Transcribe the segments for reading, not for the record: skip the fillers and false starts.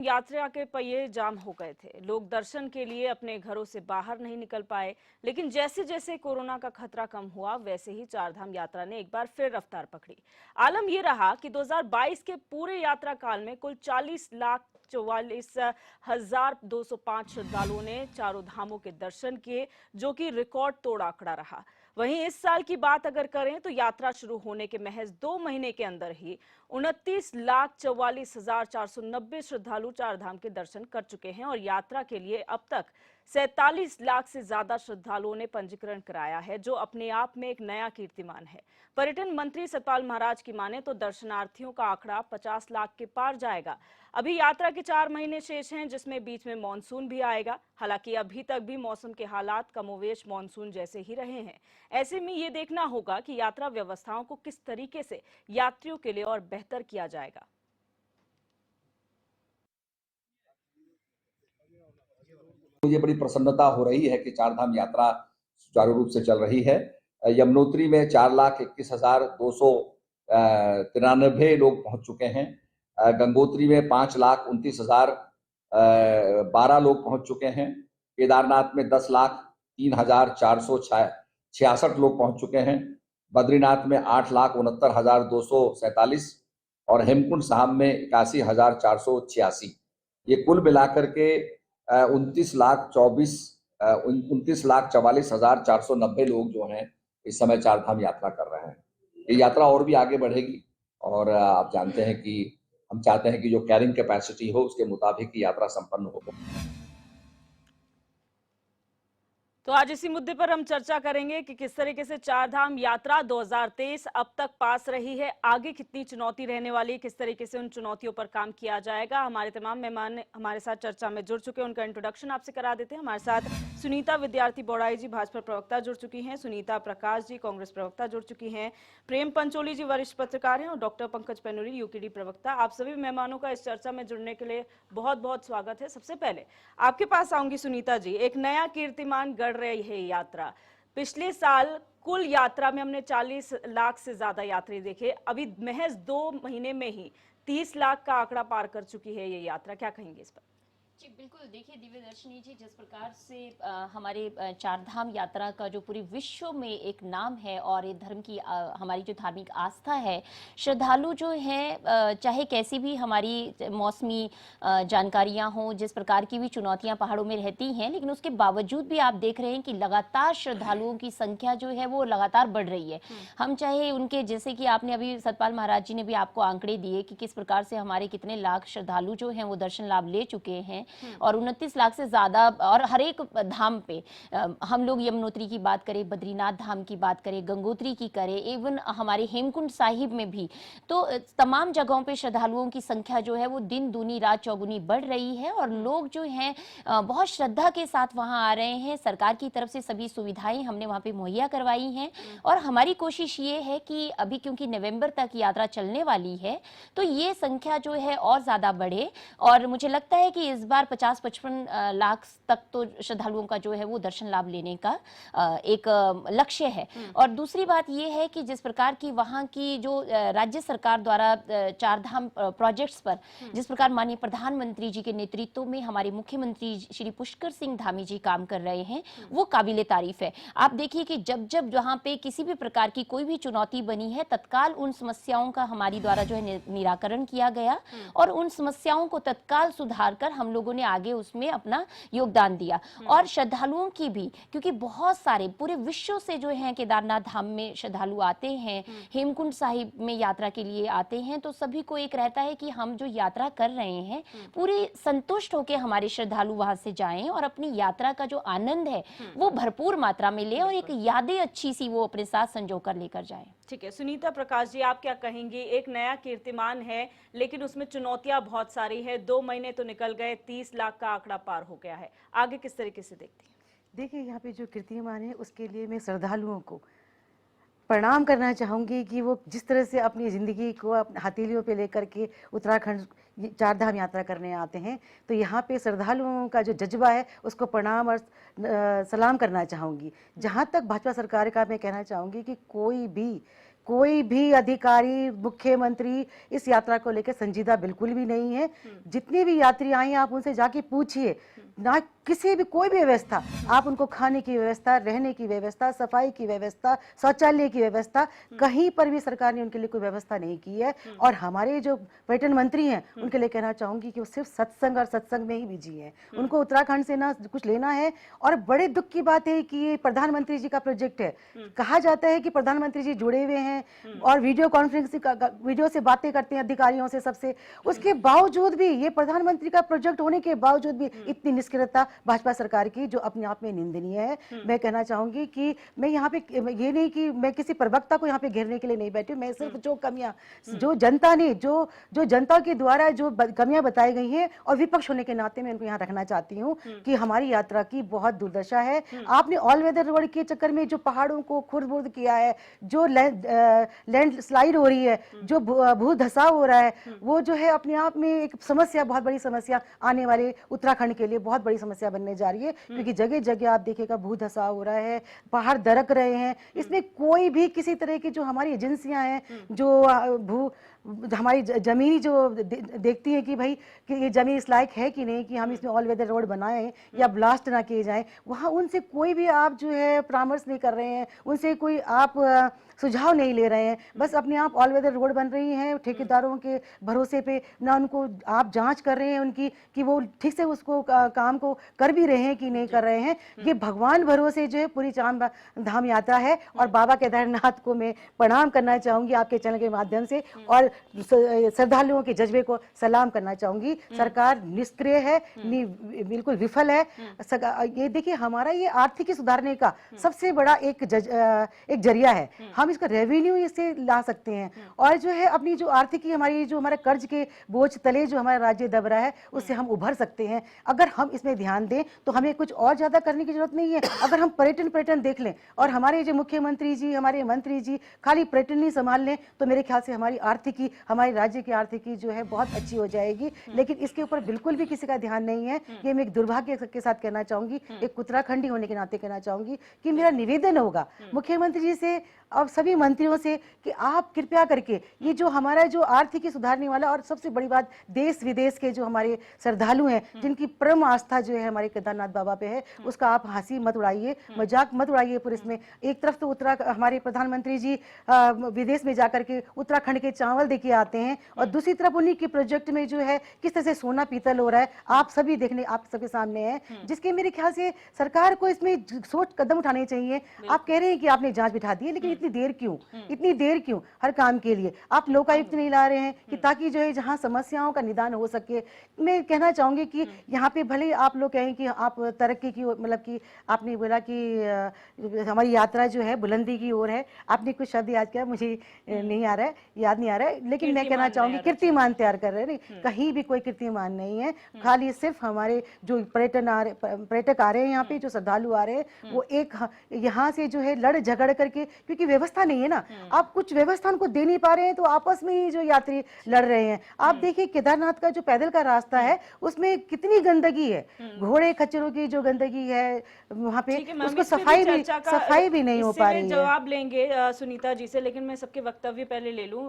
यात्रा के पहिए जाम हो गए थे। लोग दर्शन के लिए अपने घरों से बाहर नहीं निकल पाए। लेकिन जैसे जैसे कोरोना का खतरा कम हुआ, वैसे ही चारधाम यात्रा ने एक बार फिर रफ्तार पकड़ी। आलम ये रहा कि 2022 के पूरे यात्रा काल में कुल 40,44,205 श्रद्धालुओं ने चारों धामों के दर्शन किए, जो कि रिकॉर्ड तोड़ आंकड़ा रहा। वहीं इस साल की बात अगर करें तो यात्रा शुरू होने के महज 2 महीने के अंदर ही 29,44,490 श्रद्धालु चारधाम के दर्शन कर चुके हैं और यात्रा के लिए अब तक 47 लाख से ज्यादा श्रद्धालुओं ने पंजीकरण कराया है, जो अपने आप में एक नया कीर्तिमान है। पर्यटन मंत्री सतपाल महाराज की माने तो दर्शनार्थियों का आंकड़ा 50 लाख के पार जाएगा। अभी यात्रा के 4 महीने शेष हैं, जिसमें बीच में मानसून भी आएगा। हालांकि अभी तक भी मौसम के हालात कमोवेश मानसून जैसे ही रहे हैं। ऐसे में ये देखना होगा कि यात्रा व्यवस्थाओं को किस तरीके से यात्रियों के लिए और बेहतर किया जाएगा। मुझे बड़ी प्रसन्नता हो रही है कि चारधाम यात्रा सुचारू रूप से चल रही है। यमुनोत्री में 4,21,293 लोग पहुंच चुके हैं। गंगोत्री में 5,29,012 लोग पहुंच चुके हैं। केदारनाथ में 10,03,466 लोग पहुंच चुके हैं। बद्रीनाथ में 8,69,247 और हेमकुंड साहब में 81,486। ये कुल मिलाकर के 29,44,490 लोग जो हैं इस समय चारधाम यात्रा कर रहे हैं। ये यात्रा और भी आगे बढ़ेगी और आप जानते हैं कि हम चाहते हैं कि जो कैरिंग कैपेसिटी हो उसके मुताबिक यात्रा संपन्न हो। तो आज इसी मुद्दे पर हम चर्चा करेंगे कि किस तरीके से चारधाम यात्रा 2023 अब तक पास रही है, आगे कितनी चुनौती रहने वाली है, किस तरीके से उन चुनौतियों पर काम किया जाएगा। हमारे तमाम मेहमान हमारे साथ चर्चा में जुड़ चुके हैं, उनका इंट्रोडक्शन आपसे करा देते हैं। हमारे साथ सुनीता विद्यार्थी बौड़ाई जी भाजपा प्रवक्ता जुड़ चुकी हैं, सुनीता प्रकाश जी कांग्रेस प्रवक्ता जुड़ चुकी हैं, प्रेम पंचोली जी वरिष्ठ पत्रकार हैं और डॉक्टर पंकज पेनुरी यूकेडी प्रवक्ता। आप सभी मेहमानों का इस चर्चा में जुड़ने के लिए बहुत बहुत स्वागत है। सबसे पहले आपके पास आऊंगी सुनीता जी। एक नया कीर्तिमान गढ़ रही है यात्रा। पिछले साल कुल यात्रा में हमने 40 लाख से ज्यादा यात्री देखे, अभी महज 2 महीने में ही 30 लाख का आंकड़ा पार कर चुकी है ये यात्रा। क्या कहेंगे इस पर? जी बिल्कुल, देखिए दिव्य दर्शनी जी, जिस प्रकार से हमारे चारधाम यात्रा का जो पूरे विश्व में एक नाम है और ये धर्म की हमारी जो धार्मिक आस्था है, श्रद्धालु जो हैं चाहे कैसी भी हमारी मौसमी जानकारियां हों, जिस प्रकार की भी चुनौतियां पहाड़ों में रहती हैं, लेकिन उसके बावजूद भी आप देख रहे हैं कि लगातार श्रद्धालुओं की संख्या जो है वो लगातार बढ़ रही है। हम चाहे उनके, जैसे कि आपने अभी सतपाल महाराज जी ने भी आपको आंकड़े दिए कि किस प्रकार से हमारे कितने लाख श्रद्धालु जो हैं वो दर्शन लाभ ले चुके हैं और 29 लाख से ज्यादा, और हर एक धाम पे हम लोग यमुनोत्री की बात करें, बद्रीनाथ धाम की बात करें, गंगोत्री की करें, इवन हमारे हेमकुंड साहिब में भी, तो तमाम जगहों पे श्रद्धालुओं की संख्या जो है वो दिन दूनी रात चौगुनी बढ़ रही है और लोग जो हैं बहुत श्रद्धा के साथ वहां आ रहे हैं। सरकार की तरफ से सभी सुविधाएं हमने वहां पे मुहैया करवाई हैं और हमारी कोशिश ये है कि अभी क्योंकि नवंबर तक यात्रा चलने वाली है तो ये संख्या जो है और ज्यादा बढ़े और मुझे लगता है कि इस बार 50-55 लाख तक तो श्रद्धालुओं का जो है वो दर्शन लाभ लेने का एक लक्ष्य है। और दूसरी बात ये है कि जिस प्रकार की वहां की जो राज्य सरकार द्वारा चारधाम प्रोजेक्ट्स पर जिस प्रकार माननीय प्रधानमंत्री जी के नेतृत्व में हमारे मुख्यमंत्री श्री पुष्कर सिंह धामी जी काम कर रहे हैं, वो काबिले तारीफ है। आप देखिए कि जब जब जहां पे किसी भी प्रकार की कोई भी चुनौती बनी है, तत्काल उन समस्याओं का हमारी द्वारा जो है निराकरण किया गया और उन समस्याओं को तत्काल सुधार कर हम लोगों ने आगे उसमें अपना योगदान दिया। और श्रद्धालुओं की भी, क्योंकि बहुत सारे पूरे विश्व से जो है केदारनाथ धाम में श्रद्धालु आते हैं, हेमकुंड साहिब में यात्रा के लिए आते हैं, तो सभी को एक रहता है कि हम जो यात्रा कर रहे हैं पूरे संतुष्ट होकर हमारे श्रद्धालु वहां से जाएं और अपनी यात्रा का जो आनंद है वो भरपूर मात्रा में ले और एक यादें अच्छी सी वो अपने साथ संजो कर लेकर जाए। ठीक है, सुनीता प्रकाश जी आप क्या कहेंगी? एक नया कीर्तिमान है लेकिन उसमें चुनौतियां बहुत सारी है। 2 महीने तो निकल गए, 30 लाख का आंकड़ा पार हो गया है, आगे किस तरीके से देखती हैं? देखिए, यहाँ पे जो कीर्तिमान है उसके लिए मैं श्रद्धालुओं को प्रणाम करना चाहूँगी कि वो जिस तरह से अपनी ज़िंदगी को हथेलियों पे लेकर के उत्तराखंड चारधाम यात्रा करने आते हैं, तो यहाँ पे श्रद्धालुओं का जो जज्बा है उसको प्रणाम और सलाम करना चाहूँगी। जहाँ तक भाजपा सरकार का मैं कहना चाहूँगी कि कोई भी अधिकारी, मुख्यमंत्री इस यात्रा को लेकर संजीदा बिल्कुल भी नहीं है। जितने भी यात्री आए हैं आप उनसे जाके पूछिए, ना किसी भी कोई भी व्यवस्था, आप उनको खाने की व्यवस्था, रहने की व्यवस्था, सफाई की व्यवस्था, शौचालय की व्यवस्था, कहीं पर भी सरकार ने उनके लिए कोई व्यवस्था नहीं की है। और हमारे जो पर्यटन मंत्री हैं उनके लिए कहना चाहूंगी कि वो सिर्फ सत्संग और सत्संग में ही बिजी हैं। उनको उत्तराखंड से ना कुछ लेना है। और बड़े दुख की बात है कि ये प्रधानमंत्री जी का प्रोजेक्ट है। कहा जाता है कि प्रधानमंत्री जी जुड़े हुए हैं और वीडियो कॉन्फ्रेंसिंग वीडियो से बातें करते हैं अधिकारियों से, सबसे। उसके बावजूद भी, ये प्रधानमंत्री का प्रोजेक्ट होने के बावजूद भी इतनी निष्क्रियता भाजपा सरकार की, जो अपने आप में निंदनीय है। मैं कहना चाहूंगी कि मैं यहाँ पे ये नहीं कि मैं किसी प्रवक्ता को यहाँ पे घेरने के लिए नहीं बैठी, मैं सिर्फ जो कमियां, जो जनता ने, जो जनता के द्वारा जो कमियां बताई गई हैं, और विपक्ष होने के नाते मैं उनको यहाँ रखना चाहती हूँ कि हमारी यात्रा की बहुत दुर्दशा है। आपने ऑल वेदर रोड के चक्कर में जो पहाड़ों को खुर्द-बुर्द किया है, जो लैंड स्लाइड हो रही है, जो भू धसाव हो रहा है, वो जो है अपने आप में एक समस्या, बहुत बड़ी समस्या आने वाले उत्तराखंड के लिए बहुत बड़ी समस्या बनने जा रही है। क्योंकि जगह जगह आप देखिएगा भू धसाव हो रहा है, पहाड़ दरक रहे हैं। इसमें कोई भी किसी तरह की जो हमारी एजेंसियां हैं, जो हमारी जमीनी जो देखती हैं कि भाई कि ये जमीन इस लायक है कि नहीं कि हम इसमें ऑल वेदर रोड बनाएं या ब्लास्ट ना किए जाएं, वहाँ उनसे कोई भी आप जो है परामर्श नहीं कर रहे हैं, उनसे कोई आप सुझाव नहीं ले रहे हैं। बस अपने आप ऑल वेदर रोड बन रही हैं ठेकेदारों के भरोसे पे, ना उनको आप जांच कर रहे हैं उनकी कि वो ठीक से उसको काम को कर भी रहे हैं कि नहीं कर रहे हैं। ये भगवान भरोसे जो है पूरी चार धाम यात्रा है। और बाबा केदारनाथ को मैं प्रणाम करना चाहूंगी आपके चैनल के माध्यम से, और श्रद्धालुओं के जज्बे को सलाम करना चाहूंगी। सरकार निष्क्रिय है, बिल्कुल विफल है। ये देखिए, हमारा ये आर्थिकी सुधारने का सबसे बड़ा एक जरिया है। हम इसका रेवेन्यू इससे ला सकते हैं, और जो है अपनी जो आर्थिकी, हमारी जो हमारे कर्ज के बोझ तले जो हमारा राज्य दब रहा है, उससे हम उभर सकते हैं। अगर हम इसमें ध्यान दें तो हमें कुछ और ज्यादा करने की जरूरत नहीं है। अगर हम पर्यटन देख लें और हमारे जो मुख्यमंत्री जी, हमारे मंत्री जी खाली पर्यटन ही संभाल लें, तो मेरे ख्याल से हमारी आर्थिकी, हमारे राज्य की आर्थिकी जो है बहुत अच्छी हो जाएगी। लेकिन इसके ऊपर बिल्कुल भी किसी का ध्यान नहीं है। ये मैं एक दुर्भाग्य के साथ कहना चाहूंगी, एक उत्तराखंडी होने के नाते कहना चाहूंगी कि मेरा निवेदन होगा मुख्यमंत्री जी से और सभी मंत्रियों से कि आप कृपया करके ये जो हमारा जो आर्थिकी सुधारने वाला, और सबसे बड़ी बात देश विदेश के जो हमारे श्रद्धालु हैं, जिनकी परम आस्था जो है हमारे केदारनाथ बाबा पे है, उसका आप हंसी मत उड़ाइए, मजाक मत उड़ाइए। पर इसमें एक तरफ तो हमारे प्रधानमंत्री जी विदेश में जाकर के उत्तराखंड के चावल देके आते हैं, और दूसरी तरफ उन्हीं के प्रोजेक्ट में जो है किस तरह से सोना पीतल हो रहा है, आप सभी देखने, आप सबके सामने है। जिसके मेरे ख्याल से सरकार को इसमें सोच कदम उठाने चाहिए। आप कह रहे हैं कि आपने जांच बिठा दी है, लेकिन इतनी देर क्यों हर काम के लिए? आप लोकायुक्त नहीं ला रहे हैं कि ताकि जो है जहां समस्याओं का निदान हो सके। मैं कहना चाहूंगी कि यहाँ पे भले आप लोग कहें कि आप तरक्की की, मतलब कि आपने बोला कि हमारी यात्रा जो है बुलंदी की ओर है, आपने कुछ शब्द याद किया, मुझे नहीं आ रहा है, याद नहीं आ रहा है, लेकिन मैं कहना चाहूंगी कीर्तिमान तैयार कर रहे हैं। नहीं, कहीं भी कोई कीर्तिमान नहीं है, खाली सिर्फ हमारे जो पर्यटक आ रहे हैं यहाँ पे, जो श्रद्धालु आ रहे हैं, वो एक यहाँ से जो है लड़ झगड़ करके, क्योंकि व्यवस्था नहीं है ना, आप कुछ व्यवस्था उनको दे नहीं पा रहे हैं, तो आपस में ही जो यात्री लड़ रहे हैं। आप देखिए केदारनाथ का जो पैदल का रास्ता है उसमें कितनी गंदगी है, घोड़े खच्चरों की जो गंदगी है वहाँ पे, उसको सफाई भी नहीं हो पा रही है। जवाब लेंगे सुनीता जी से, लेकिन मैं सबके वक्तव्य पहले ले लूं।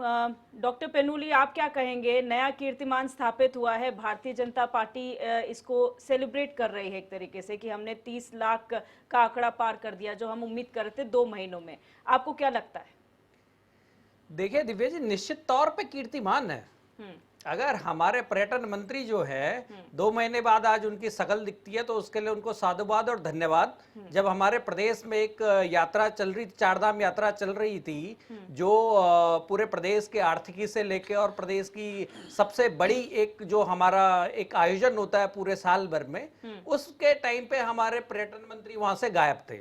डॉक्टर पेनुली, आप क्या कहेंगे? नया कीर्तिमान स्थापित हुआ है, भारतीय जनता पार्टी इसको सेलिब्रेट कर रही है एक तरीके से कि हमने 30 लाख का आंकड़ा पार कर दिया, जो हम उम्मीद कर रहे थे 2 महीनों में। आपको क्या लगता है? देखिए दिव्या जी, निश्चित तौर पे कीर्तिमान है। अगर हमारे पर्यटन मंत्री जो है 2 महीने बाद आज उनकी शकल दिखती है, तो उसके लिए उनको साधुवाद और धन्यवाद। जब हमारे प्रदेश में एक यात्रा चल रही, चारधाम यात्रा चल रही थी, जो पूरे प्रदेश के आर्थिकी से लेके और प्रदेश की सबसे बड़ी एक जो हमारा एक आयोजन होता है पूरे साल भर में, उसके टाइम पे हमारे पर्यटन मंत्री वहां से गायब थे।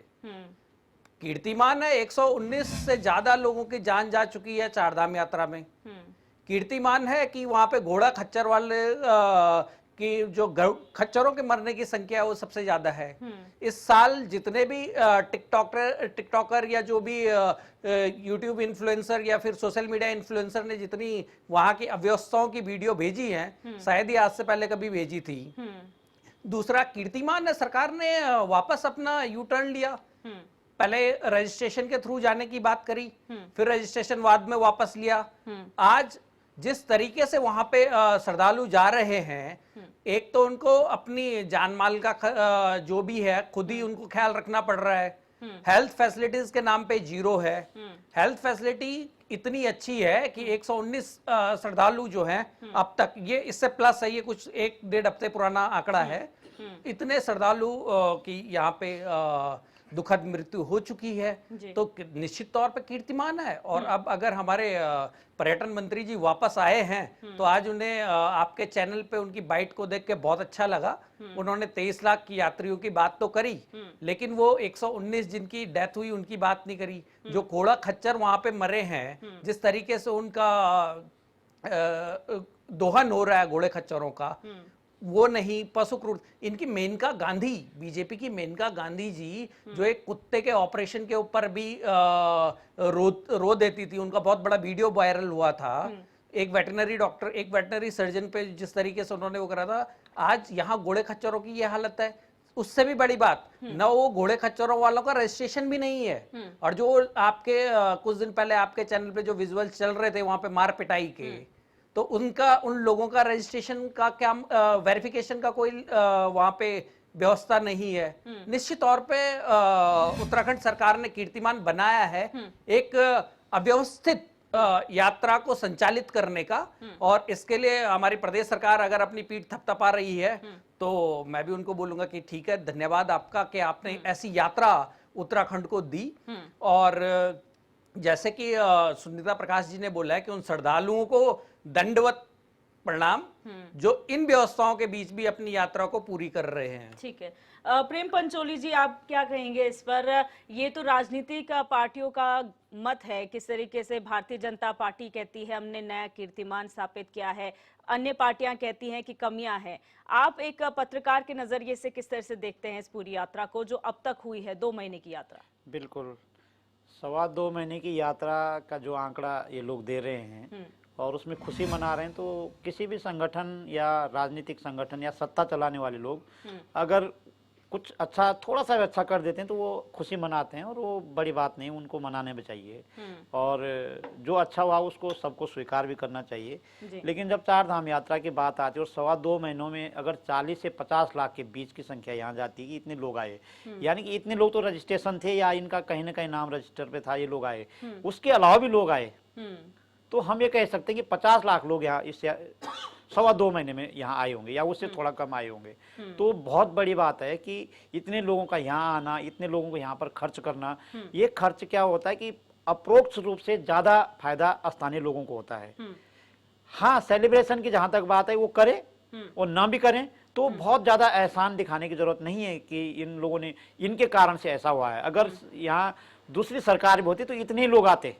कीर्तिमान है, 119 से ज्यादा लोगों की जान जा चुकी है चारधाम यात्रा में। कीर्तिमान है कि वहां पे घोड़ा खच्चर वाले की जो खच्चरों के मरने की संख्या वो सबसे ज्यादा है। इस साल जितने भी टिकटॉकर या जो भी यूट्यूब इन्फ्लुएंसर या फिर सोशल मीडिया इन्फ्लुएंसर ने जितनी वहां की अव्यवस्थाओं की वीडियो भेजी है, शायद ही आज से पहले कभी भेजी थी। दूसरा कीर्तिमान है, सरकार ने वापस अपना यू टर्न लिया। पहले रजिस्ट्रेशन के थ्रू जाने की बात करी, फिर रजिस्ट्रेशन बाद में वापस लिया। आज जिस तरीके से वहां पे श्रद्धालु जा रहे हैं, एक तो उनको अपनी जान माल का जो भी है खुद ही उनको ख्याल रखना पड़ रहा है। हेल्थ फैसिलिटीज के नाम पे जीरो है। हेल्थ फैसिलिटी इतनी अच्छी है कि 119 श्रद्धालु जो हैं अब तक, ये इससे प्लस है, ये कुछ 1-1.5 हफ्ते पुराना आंकड़ा है, इतने श्रद्धालु की यहाँ पे दुखद मृत्यु हो चुकी है। तो निश्चित तौर पे कीर्तिमान है। और अब अगर हमारे पर्यटन मंत्री जी वापस आए हैं तो आज उन्हें आपके चैनल पे उनकी बाइट को देख के बहुत अच्छा लगा। उन्होंने 23 लाख की यात्रियों की बात तो करी, लेकिन वो 119 जिनकी डेथ हुई उनकी बात नहीं करी। जो घोड़ा खच्चर वहां पे मरे हैं, जिस तरीके से उनका दोहन हो रहा है घोड़े खच्चरों का, वो नहीं। पशु क्रूर, इनकी मेनका गांधी, बीजेपी की मेनका गांधी जी जो एक कुत्ते के ऑपरेशन के ऊपर भी रो देती थी, उनका बहुत बड़ा वीडियो वायरल हुआ था। एक वेटरनरी डॉक्टर, एक वेटरनरी सर्जन पे जिस तरीके से उन्होंने वो करा था, आज यहाँ घोड़े खच्चरों की ये हालत है। उससे भी बड़ी बात, न वो घोड़े खच्चरों वालों का रजिस्ट्रेशन भी नहीं है। और जो आपके कुछ दिन पहले आपके चैनल पे जो विजुअल चल रहे थे वहां पे मार पिटाई के, तो उनका, उन लोगों का रजिस्ट्रेशन का क्या, वेरिफिकेशन का कोई वहां पे व्यवस्था नहीं है। निश्चित तौर पे उत्तराखंड सरकार ने कीर्तिमान बनाया है एक अव्यवस्थित यात्रा को संचालित करने का। और इसके लिए हमारी प्रदेश सरकार अगर अपनी पीठ थपथपा रही है तो मैं भी उनको बोलूंगा कि ठीक है, धन्यवाद आपका कि आपने ऐसी यात्रा उत्तराखंड को दी। और जैसे कि सुनीता प्रकाश जी ने बोला है कि उन श्रद्धालुओं को दंडवत प्रणाम जो इन व्यवस्थाओं के बीच भी अपनी यात्रा को पूरी कर रहे हैं। ठीक है, प्रेम पंचोली जी, आप क्या कहेंगे इस पर? ये तो राजनीतिक पार्टियों का मत है, किस तरीके से भारतीय जनता पार्टी कहती है हमने नया कीर्तिमान स्थापित किया है, अन्य पार्टियां कहती हैं कि कमियां हैं। आप एक पत्रकार के नजरिए से किस तरह से देखते हैं इस पूरी यात्रा को जो अब तक हुई है, 2 महीने की यात्रा? बिल्कुल, 2.25 महीने की यात्रा का जो आंकड़ा ये लोग दे रहे हैं और उसमें खुशी मना रहे हैं, तो किसी भी संगठन या राजनीतिक संगठन या सत्ता चलाने वाले लोग अगर कुछ अच्छा, थोड़ा सा अच्छा कर देते हैं तो वो खुशी मनाते हैं, और वो बड़ी बात नहीं, उनको मनाने में चाहिए। और जो अच्छा हुआ उसको सबको स्वीकार भी करना चाहिए। लेकिन जब 4 धाम यात्रा की बात आती है और 2.25 महीनों में अगर 40 से 50 लाख के बीच की संख्या यहाँ जाती है कि इतने लोग आए, यानी कि इतने लोग तो रजिस्ट्रेशन थे या इनका कहीं ना कहीं नाम रजिस्टर पे था, ये लोग आए, उसके अलावा भी लोग आए, तो हम ये कह सकते हैं कि 50 लाख लोग यहाँ इस 2.25 महीने में यहाँ आए होंगे या उससे थोड़ा कम आए होंगे। तो बहुत बड़ी बात है कि इतने लोगों का यहाँ आना, इतने लोगों को यहाँ पर खर्च करना, ये खर्च क्या होता है कि अप्रोक्ष रूप से ज्यादा फायदा स्थानीय लोगों को होता है। हाँ, सेलिब्रेशन की जहां तक बात है वो करें और ना भी करें तो बहुत ज्यादा एहसान दिखाने की जरूरत नहीं है कि इन लोगों ने, इनके कारण से ऐसा हुआ है। अगर यहाँ दूसरी सरकार भी होती तो इतने ही लोग आते,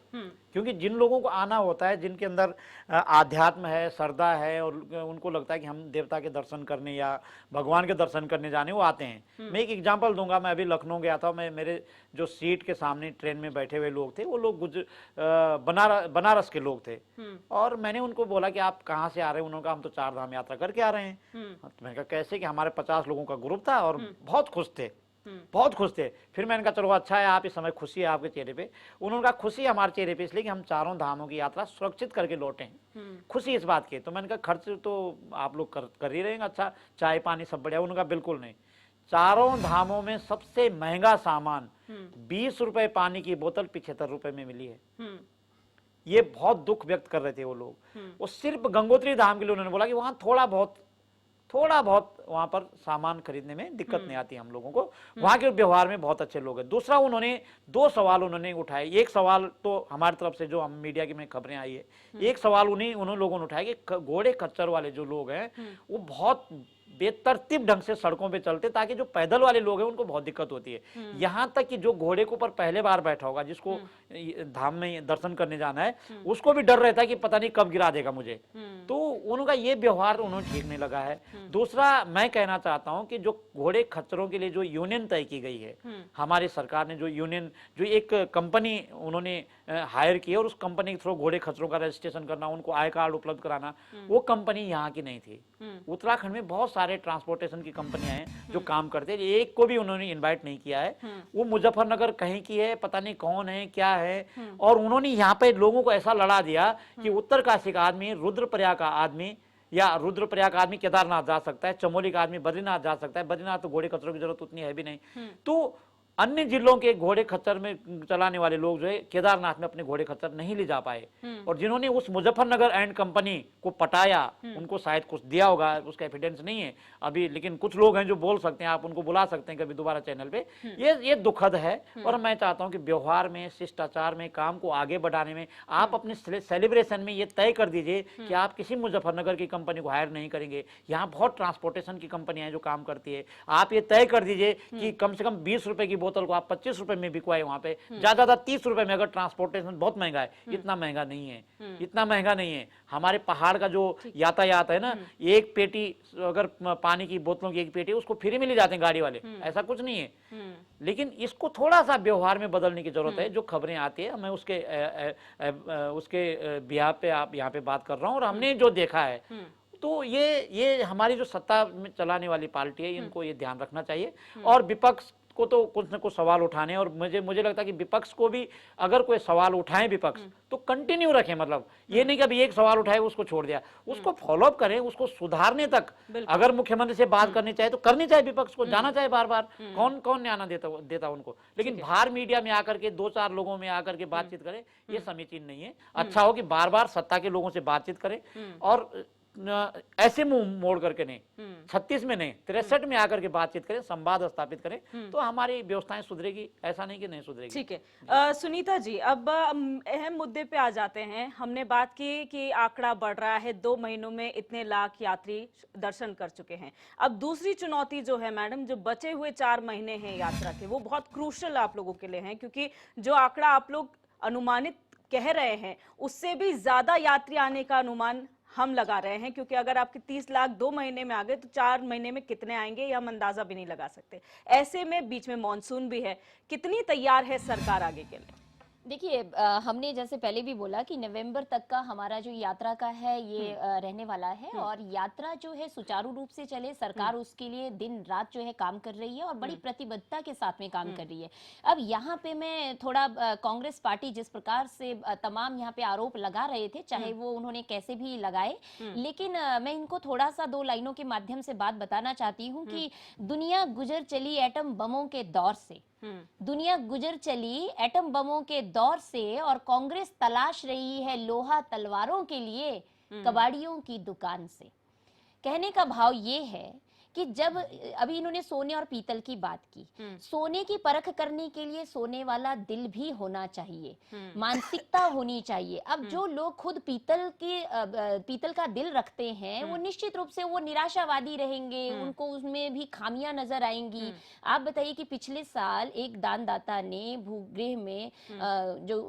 क्योंकि जिन लोगों को आना होता है, जिनके अंदर आध्यात्म है, श्रद्धा है और उनको लगता है कि हम देवता के दर्शन करने या भगवान के दर्शन करने जाने, वो आते हैं। मैं एक एग्जांपल दूंगा, मैं अभी लखनऊ गया था, मैं, मेरे जो सीट के सामने ट्रेन में बैठे हुए लोग थे वो लोग बनारस के लोग थे, और मैंने उनको बोला कि आप कहाँ से आ रहे हैं? उन्होंने कहा हम तो 4 धाम यात्रा करके आ रहे हैं। तो मैंने कहा कैसे? कि हमारे 50 लोगों का ग्रुप था और बहुत खुश थे, बहुत खुश थे। फिर मैंने कहा चलो अच्छा है, आप इस समय खुशी है आपके चेहरे पे। उन्होंने कहा खुशी हमारे चेहरे पे इसलिए कि हम 4 धामों की यात्रा सुरक्षित करके लौटे हैं, खुशी इस बात की। तो मैंने कहा खर्च तो आप लोग कर ही रहेंगे, अच्छा चाय पानी सब बढ़िया? उन्होंने कहा बिल्कुल नहीं, 4 धामों में सबसे महंगा सामान 20 रुपए पानी की बोतल 75 रुपए में मिली है। ये बहुत दुख व्यक्त कर रहे थे वो लोग। वो सिर्फ गंगोत्री धाम के लिए उन्होंने बोला कि वहां थोड़ा बहुत वहां पर सामान खरीदने में दिक्कत नहीं आती हम लोगों को, वहां के व्यवहार में बहुत अच्छे लोग हैं। दूसरा, उन्होंने 2 सवाल उन्होंने उठाए। एक सवाल तो हमारी तरफ से जो हम मीडिया की में खबरें आई है, एक सवाल उन्होंने लोगों ने उठाया कि घोड़े खच्चर वाले जो लोग हैं वो बहुत बेतरतीब ढंग से सड़कों पे चलते, ताकि जो पैदल वाले लोग हैं उनको बहुत दिक्कत होती है। यहां तक कि जो घोड़े के ऊपर पहले बार बैठा होगा, जिसको धाम में दर्शन करने जाना है, उसको भी डर रहता है कि पता नहीं कब गिरा देगा मुझे। तो उनका ये व्यवहार उन्होंने ठीक नहीं लगा है। दूसरा, मैं कहना चाहता हूं कि जो घोड़े खच्चरों के लिए जो यूनियन तय की गई है, हमारी सरकार ने जो यूनियन, जो एक कंपनी उन्होंने हायर की है और उस कंपनी के थ्रू घोड़े खच्चरों का रजिस्ट्रेशन करना, उनको आय कार्ड उपलब्ध कराना, वो कंपनी यहाँ की नहीं थी, उत्तराखंड में बहुत सारे ट्रांसपोर्टेशन की कंपनियां हैं जो काम करते हैं, एक को भी उन्होंने इनवाइट नहीं किया है। वो मुजफ्फरनगर कहीं की है, पता नहीं कौन है क्या है, और उन्होंने यहाँ पे लोगों को ऐसा लड़ा दिया कि उत्तरकाशी का आदमी, रुद्रप्रयाग का आदमी या रुद्रप्रयाग का आदमी केदारनाथ जा सकता है, चमोली का आदमी बद्रीनाथ जा सकता है। बद्रीनाथ तो घोड़े खच्चरों की जरूरत उतनी है भी नहीं। तो अन्य जिलों के घोड़े खच्चर में चलाने वाले लोग जो है केदारनाथ में अपने घोड़े खच्चर नहीं ले जा पाए, और जिन्होंने उस मुजफ्फरनगर एंड कंपनी को पटाया उनको शायद कुछ दिया होगा, उसका एविडेंस नहीं है अभी, लेकिन कुछ लोग हैं जो बोल सकते हैं, आप उनको बुला सकते हैं कभी दोबारा चैनल पे। ये दुखद है, और मैं चाहता हूं कि व्यवहार में, शिष्टाचार में, काम को आगे बढ़ाने में आप अपने सेलिब्रेशन में ये तय कर दीजिए कि आप किसी मुजफ्फरनगर की कंपनी को हायर नहीं करेंगे। यहाँ बहुत ट्रांसपोर्टेशन की कंपनियां हैं जो काम करती है, आप ये तय कर दीजिए कि कम से कम 20 रुपए की बोतल को आप 25 रुपए में बिकवाए, वहां पे ज्यादा 30 रुपए में। अगर ट्रांसपोर्टेशन बहुत महंगा है, इतना महंगा नहीं है, इतना महंगा नहीं है। हमारे पहाड़ का जो यातायात है ना, एक पेटी अगर पानी की बोतलों की एक पेटी, उसको फ्री में ले जाते हैं गाड़ी वाले, ऐसा कुछ नहीं है। लेकिन इसको थोड़ा सा व्यवहार में बदलने की जरूरत है। जो खबरें आती है, मैं उसके बिहाफ पे आप यहाँ पे बात कर रहा हूँ, और हमने जो देखा है, तो ये हमारी जो सत्ता में चलाने वाली पार्टी है, इनको ये ध्यान रखना चाहिए। और विपक्ष को तो कुछ न कुछ सवाल उठाने, और मुझे लगता है कि विपक्ष को भी अगर कोई सवाल उठाए विपक्ष, तो कंटिन्यू रखें। मतलब ये नहीं कि अभी एक सवाल उठाए उसको छोड़ दिया, उसको फॉलोअप करें, उसको सुधारने तक। अगर मुख्यमंत्री से बात करनी चाहे तो करनी चाहिए, विपक्ष को जाना चाहिए बार बार। कौन न्याय देता उनको, लेकिन बाहर मीडिया में आकर के 2-4 लोगों में आकर के बातचीत करें, ये समीचीन नहीं है। अच्छा हो कि बार बार सत्ता के लोगों से बातचीत करें, और ऐसे मुंह मोड़ करके नहीं, 36 में नहीं, 63 में आकर के बातचीत करें, संवाद स्थापित करें, तो हमारी व्यवस्थाएं सुधरेगी। ऐसा नहीं कि नहीं सुधरेगी। ठीक है। सुनीता जी, अब अहम मुद्दे पे आ जाते हैं। हमने बात की कि आंकड़ा बढ़ रहा है, 2 महीनों में इतने लाख यात्री दर्शन कर चुके हैं। अब दूसरी चुनौती जो है मैडम, जो बचे हुए 4 महीने हैं यात्रा के, वो बहुत क्रूशल आप लोगों के लिए हैं, क्योंकि जो आंकड़ा आप लोग अनुमानित कह रहे हैं, उससे भी ज्यादा यात्री आने का अनुमान हम लगा रहे हैं, क्योंकि अगर आपके 30 लाख 2 महीने में आ गए, तो 4 महीने में कितने आएंगे ये हम अंदाजा भी नहीं लगा सकते। ऐसे में बीच में मॉनसून भी है, कितनी तैयार है सरकार आगे के लिए? देखिए, हमने जैसे पहले भी बोला कि नवंबर तक का हमारा जो यात्रा का है ये रहने वाला है, और यात्रा जो है सुचारू रूप से चले, सरकार उसके लिए दिन रात जो है काम कर रही है, और बड़ी प्रतिबद्धता के साथ में काम कर रही है। अब यहाँ पे मैं थोड़ा कांग्रेस पार्टी जिस प्रकार से तमाम यहाँ पे आरोप लगा रहे थे, चाहे वो उन्होंने कैसे भी लगाए, लेकिन मैं इनको थोड़ा सा 2 लाइनों के माध्यम से बात बताना चाहती हूँ कि दुनिया गुजर चली एटम बमों के दौर से, दुनिया गुजर चली एटम बमों के दौर से, और कांग्रेस तलाश रही है लोहा तलवारों के लिए कबाड़ियों की दुकान से। कहने का भाव ये है कि जब अभी इन्होंने सोने और पीतल की बात की, सोने की परख करने के लिए सोने वाला दिल भी होना चाहिए, मानसिकता होनी चाहिए। अब जो लोग खुद पीतल का दिल रखते हैं, वो निश्चित रूप से वो निराशावादी रहेंगे, उनको उसमें भी खामियां नजर आएंगी। आप बताइए कि पिछले साल एक दानदाता ने भूगृह में जो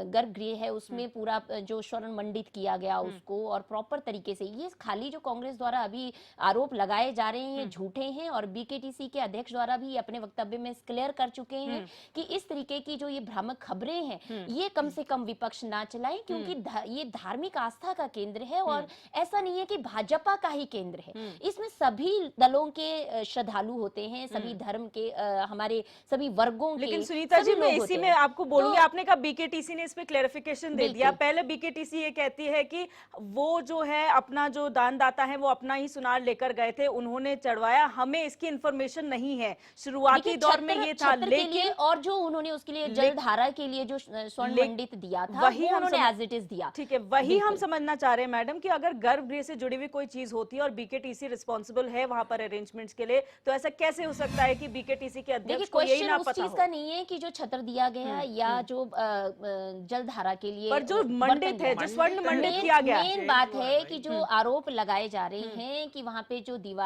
गर्भगृह है उसमें पूरा जो स्वर्ण मंडित किया गया उसको, और प्रॉपर तरीके से, ये खाली जो कांग्रेस द्वारा अभी आरोप लगाए जा रहे हैं झूठे हैं, और बीकेटीसी के अध्यक्ष द्वारा भी अपने वक्तव्य में क्लियर कर चुके हैं कि इस तरीके की जो ये भ्रामक खबरें हैं, ये कम से कम विपक्ष ना चलाएं, क्योंकि ये धार्मिक आस्था का केंद्र है, और ऐसा नहीं है कि भाजपा का ही केंद्र है। इसमें सभी दलों के श्रद्धालु होते हैं, सभी धर्म के, हमारे सभी वर्गों के। लेकिन सुनीता जी, मैं इसी में आपको बोलूंगी, आपने कहा बीकेटीसी ने इस पे क्लेरिफिकेशन दे दिया। पहले बीकेटीसी ये कहती है कि वो जो है अपना जो दानदाता है वो अपना ही सुनार लेकर गए थे, उन्होंने चढ़वाया, हमें इसकी इंफॉर्मेशन नहीं है। शुरुआती दौर में ये था, लेकिन और जो उन्होंने उसके लिए जलधारा के लिए जो स्वर्ण मंडित दिया था, वही उन्होंने एज इट इज दिया। ठीक है, वही हम समझना चाह रहे हैं मैडम कि अगर गर्भगृह से जुड़ी हुई कोई चीज होती है और बीकेटीसी रिस्पॉन्सिबल है वहां पर अरेंजमेंट्स के लिए, तो ऐसा कैसे हो सकता है कि बीकेटीसी के अध्यक्ष को यही ना पता हो? का नहीं है कि जो छत्र दिया गया या जो जलधारा के लिए, पर जो मंडित है, जो स्वर्ण मंडित किया गया, मेन बात है कि जो आरोप लगाए जा रहे हैं कि वहां पे जो दीवार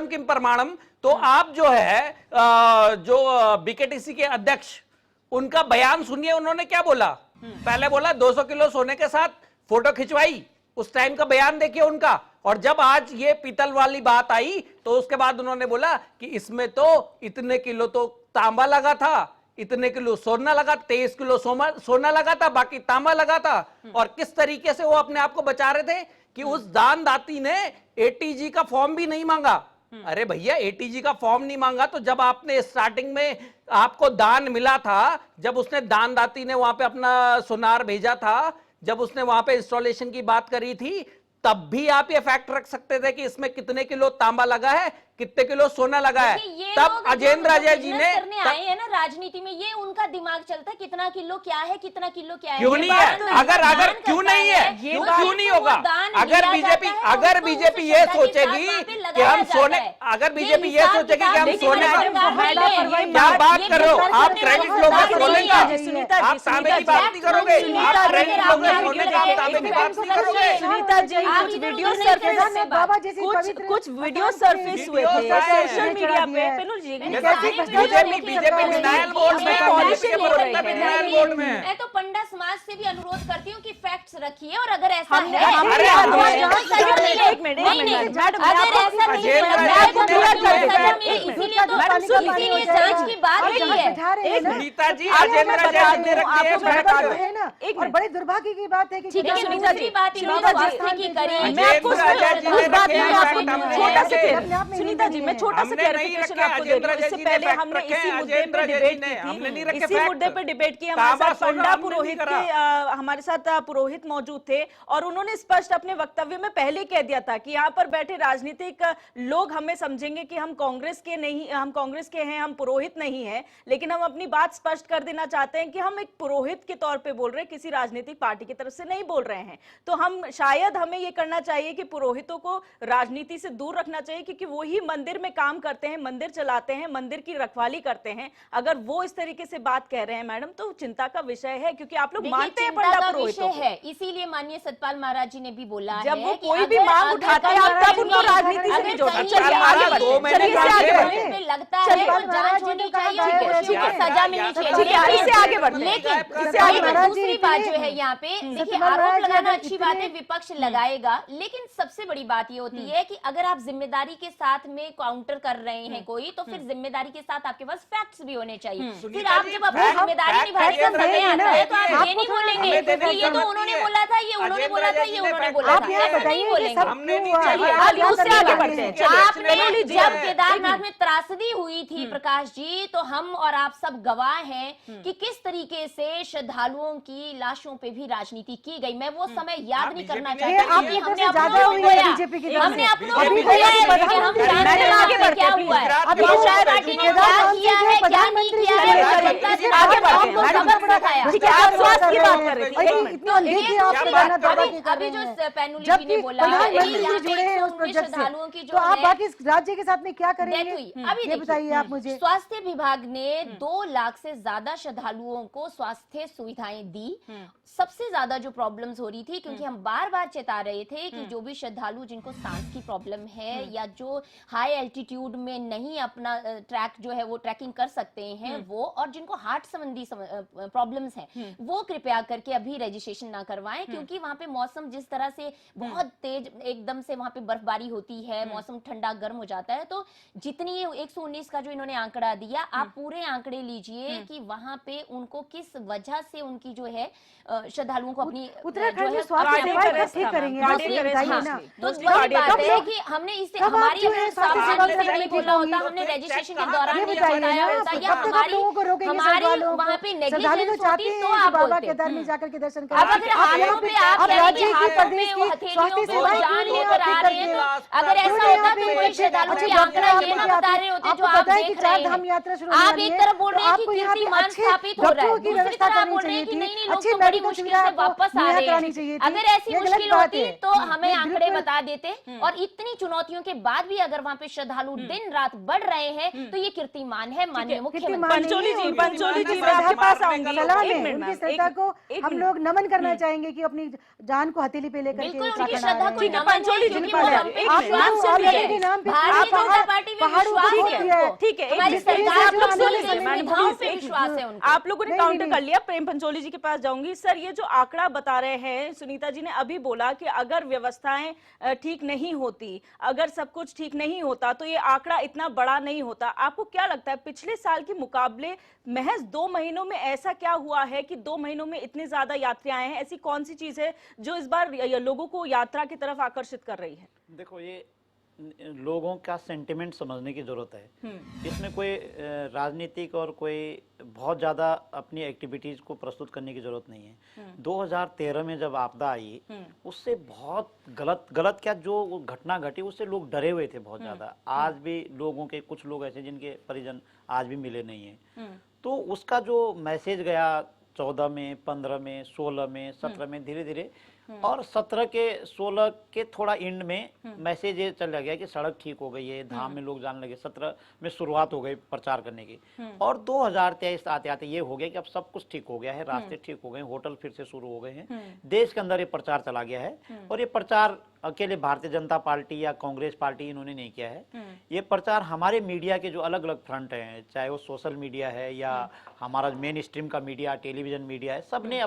पुरुषम किम प्रमाणम। तो आप जो है जो बीकेटीसी के अध्यक्ष, उनका बयान सुनिए, उन्होंने क्या बोला। पहले बोला 200 किलो सोने के साथ फोटो खिंचवाई, उस टाइम का बयान देखिए उनका। और जब आज ये पीतल वाली बात आई तो उसके बाद उन्होंने बोला कि इसमें तो इतने किलो तो तांबा लगा था, इतने किलो सोना लगा, 23 किलो सोना लगा था, बाकी तांबा लगा था। और किस तरीके से वो अपने आप को बचा रहे थे कि उस दानदाती ने एटीजी का फॉर्म भी नहीं मांगा। अरे भैया, एटीजी का फॉर्म नहीं मांगा तो जब आपने स्टार्टिंग में आपको दान मिला था, जब उसने दानदाती ने वहां पे अपना सुनार भेजा था, जब उसने वहां पे इंस्टॉलेशन की बात करी थी, तब भी आप ये फैक्ट रख सकते थे कि इसमें कितने किलो तांबा लगा है, कितने किलो सोना लगा है। तब अजेंद्र राजा जी ने आए हैं ना राजनीति में, ये उनका दिमाग चलता है कितना किलो क्या है, कितना किलो क्या है। क्यों नहीं है? अगर क्यों नहीं है, क्यों नहीं होगा? अगर बीजेपी ये सोचेगी कि हम सोने, अगर बीजेपी ये सोचेगी कि हम सोने, क्या बात करो आप? क्रेडिट लोगे सोने का, आप तांबे की बात नहीं करोगे, आप क्रेडिट लोगे सोने का, तांबे की बात नहीं करोगे। सुनीता जी, कुछ वीडियो सरफेस हुए थे सोशल मीडिया पे। मैं तो पंडा समाज से भी अनुरोध करती हूँ कि फैक्ट्स रखिए, और अगर ऐसा है इसीलिए जांच की बात की है। सुनीता जी, अजेंद्र राजा जी ने रखी है फैक्ट। है ना, और बड़े दुर्भाग्य की बात है कि दूसरी बात इन्होंने स्वास्थ्य की करी। सुनीता जी, मैं छोटा सा क्लैरिफिकेशन आपको दे रही हूँ। इससे पहले हमने इसी मुद्दे पर डिबेट की थी, इसी मुद्दे पर डिबेट की। हमारे साथ पंडा पुरोहित के हमारे साथ पुरोहित मौजूद थे और उन्होंने स्पष्ट अपने वक्तव्य में पहले कह दिया था कि यहाँ पर बैठे राजनीतिक लोग हमें समझेंगे कि हम कांग्रेस के नहीं, हम कांग्रेस के हैं, हम पुरोहित नहीं है। लेकिन हम अपनी बात स्पष्ट कर देना चाहते हैं कि हम एक पुरोहित के तौर पे बोल रहे हैं, किसी राजनीतिक पार्टी की तरफ से नहीं बोल रहे हैं। तो हम शायद हमें ये करना चाहिए कि पुरोहितों को राजनीति से दूर रखना चाहिए, क्योंकि वो ही मंदिर में काम करते हैं, मंदिर चलाते हैं, मंदिर की रखवाली करते हैं। अगर वो इस तरीके से बात कह रहे हैं मैडम, तो चिंता का विषय है, क्योंकि आप लोग मानते हैं पंडा पुरोहितों को। है, इसीलिए माननीय सतपाल महाराज जी ने भी बोला है जब वो कोई भी मांग उठाते हैं आप तब उनको राजनीति से नहीं जोड़ना। चलिए आगे बढ़ते, चलिए आगे बढ़ते, लगता है जांच होनी चाहिए, सजा मिलनी चाहिए, इससे आगे बढ़ते। लेकिन दूसरी बात जो है यहाँ पे, देखिए आरोप लगाना अच्छी बात है, विपक्ष लगाएगा, लेकिन सबसे बड़ी बात ये होती है कि अगर आप जिम्मेदारी के साथ में काउंटर कर रहे हैं कोई, तो फिर जिम्मेदारी के साथ आपके पास फैक्ट्स भी होने चाहिए। फिर आप जब अपनी जिम्मेदारी निभाने का समय आता है तो आप ये नहीं बोलेंगे कि ये तो उन्होंने बोला था, ये उन्होंने बोला था, ये उन्होंने बोला था, ऐसा नहीं बोलेंगे। आपने जब केदारनाथ में त्रासदी हुई थी प्रकाश जी, तो हम और आप सब गवाह हैं कि किस तरीके से श्रद्धालुओं की लाशों पे भी राजनीति की गई। मैं वो समय याद नहीं करना चाहती, हमने अपनों को खोया, हमने अपनों को खोया है, हम जानते हैं क्या हुआ है, अभी शायद पार्टी ने क्या किया है, क्या नहीं किया है, आगे आपको सबक सिखाया। आप स्वास्थ्य की बात कर रहे थे, अभी जो पैनुली जी ने बोला श्रद्धालुओं की जो आप बाकी राज्य के साथ में क्या करेंगे, अभी ये बताइए आप मुझे। स्वास्थ्य विभाग ने 2 लाख से ज्यादा श्रद्धालुओं को स्वास्थ्य सुविधाएं दी। सबसे ज्यादा जो प्रॉब्लम्स हो रही थी, क्योंकि हम बार बार चेता रहे थे कि जो भी श्रद्धालु जिनको सांस की प्रॉब्लम है या जो हाई एल्टीट्यूड में नहीं अपना ट्रैक जो है वो ट्रैकिंग कर सकते हैं वो, और जिनको हार्ट संबंधी प्रॉब्लम्स हैं, वो कृपया करके अभी रजिस्ट्रेशन ना करवाएं, क्योंकि वहां पे मौसम जिस तरह से बहुत तेज एकदम से वहां पे बर्फबारी होती है, मौसम ठंडा गर्म हो जाता है, तो जितनी 119 का जो इन्होंने आंकड़ा दिया, आप पूरे आंकड़े लीजिए कि वहां पे उनको किस वजह से उनकी जो है श्रद्धालुओं को अपनी उत्तराखंड में स्वास्थ्य सेवाएं कैसे करेंगे, दूसरी बात है कि हमने इससे हमारी सावधानी से नहीं बोला होता, हमने रजिस्ट्रेशन के दौरान नहीं बताया होता, या हमारी वहाँ पे नेग्लिजेंस होती तो आप बाबा बोलते। केदार में जाकर के दर्शन अब अगर हाथों पे आप राज्य की हाथों प्रदेश पे की वो हथेलियों स्वास्थ्य को सेवाएं जान क्यों लेकर आ रहे हैं, तो अगर ऐसा होता तो कोई श्रद्धालु के आंकड़ा ये ना बता रहे होते जो आप देख रहे हैं। आप एक तरफ बोल रहे हैं कि कीर्तिमान स्थापित हो रहा है, दूसरी तरफ आप बोल रहे हैं कि नहीं लोग तो बड़ी मुश्किल से वापस आ रहे हैं। अगर ऐसी मुश्किल होती तो हमें आंकड़े बता देते, और इतनी चुनौतियों के बाद भी अगर वहाँ पे श्रद्धालु दिन रात बढ़ रहे हैं तो ये कीर्तिमान है माननीय मुख्यमंत्री। पंचोली जी मैं आपके पास आऊंगी। सलाह में उनकी श्रद्धा को हम लोग नमन करना चाहेंगे कि अपनी जान को हथेली पे लेकर बिल्कुल उनकी श्रद्धा को नमन पंचोली जी क्योंकि वो हम पे विश्वास क्वेश्चन ऑलरेडी है के नाम पे भारतीय आप जनता पार्टी में पहाड़ों विश्वास को है दिया है। उनको। ठीक है, हमारी एक सरकार आप लोग जो सुन आंदोलन लीजिए, में मैडम, सुविधाओं प्लीज, पे एक विश्वास है उनको। आप लोगों ने नहीं, काउंटर नहीं, कर लिया। प्रेम पंचोली जी के पास जाऊंगी। सर, ये जो आंकड़ा बता रहे हैं, सुनीता जी ने अभी बोला कि अगर व्यवस्थाएं ठीक नहीं होती, अगर सब कुछ ठीक नहीं होता तो ये आंकड़ा इतना बड़ा नहीं होता। आपको क्या लगता है पिछले साल के मुकाबले महज 2 महीनों में ऐसा क्या हुआ है कि 2 महीनों में इतने ज्यादा यात्री आए हैं? ऐसी कौन सी चीज है जो इस बार लोगों को यात्रा की तरफ आकर्षित कर रही है? देखो, ये लोगों का सेंटिमेंट समझने की जरूरत है। इसमें कोई राजनीतिक और कोई बहुत ज़्यादा अपनी एक्टिविटीज को प्रस्तुत करने की जरूरत नहीं है। 2013 में जब आपदा आई, उससे बहुत गलत क्या जो घटना घटी उससे लोग डरे हुए थे बहुत ज़्यादा। आज भी लोगों के कुछ लोग ऐसे जिनके परिजन आज भी मिले नहीं हैं। तो उसका जो मैसेज गया 14 में, 15 में, 16 में, 17 में, धीरे धीरे, और 17 के 16 के थोड़ा एंड में मैसेज ये चला गया कि सड़क ठीक हो गई है, धाम में लोग जाने लगे। 17 में शुरुआत हो गई प्रचार करने की, और 2023 आते आते ये हो गया कि अब सब कुछ ठीक हो गया है, रास्ते ठीक हो गए, होटल फिर से शुरू हो गए हैं, देश के अंदर ये प्रचार चला गया है। और ये प्रचार अकेले भारतीय जनता पार्टी या कांग्रेस पार्टी इन्होंने नहीं किया है। ये प्रचार हमारे मीडिया के जो अलग अलग फ्रंट हैं, चाहे वो सोशल मीडिया है या हमारा मेन स्ट्रीम का मीडिया, टेलीविजन मीडिया है, सबने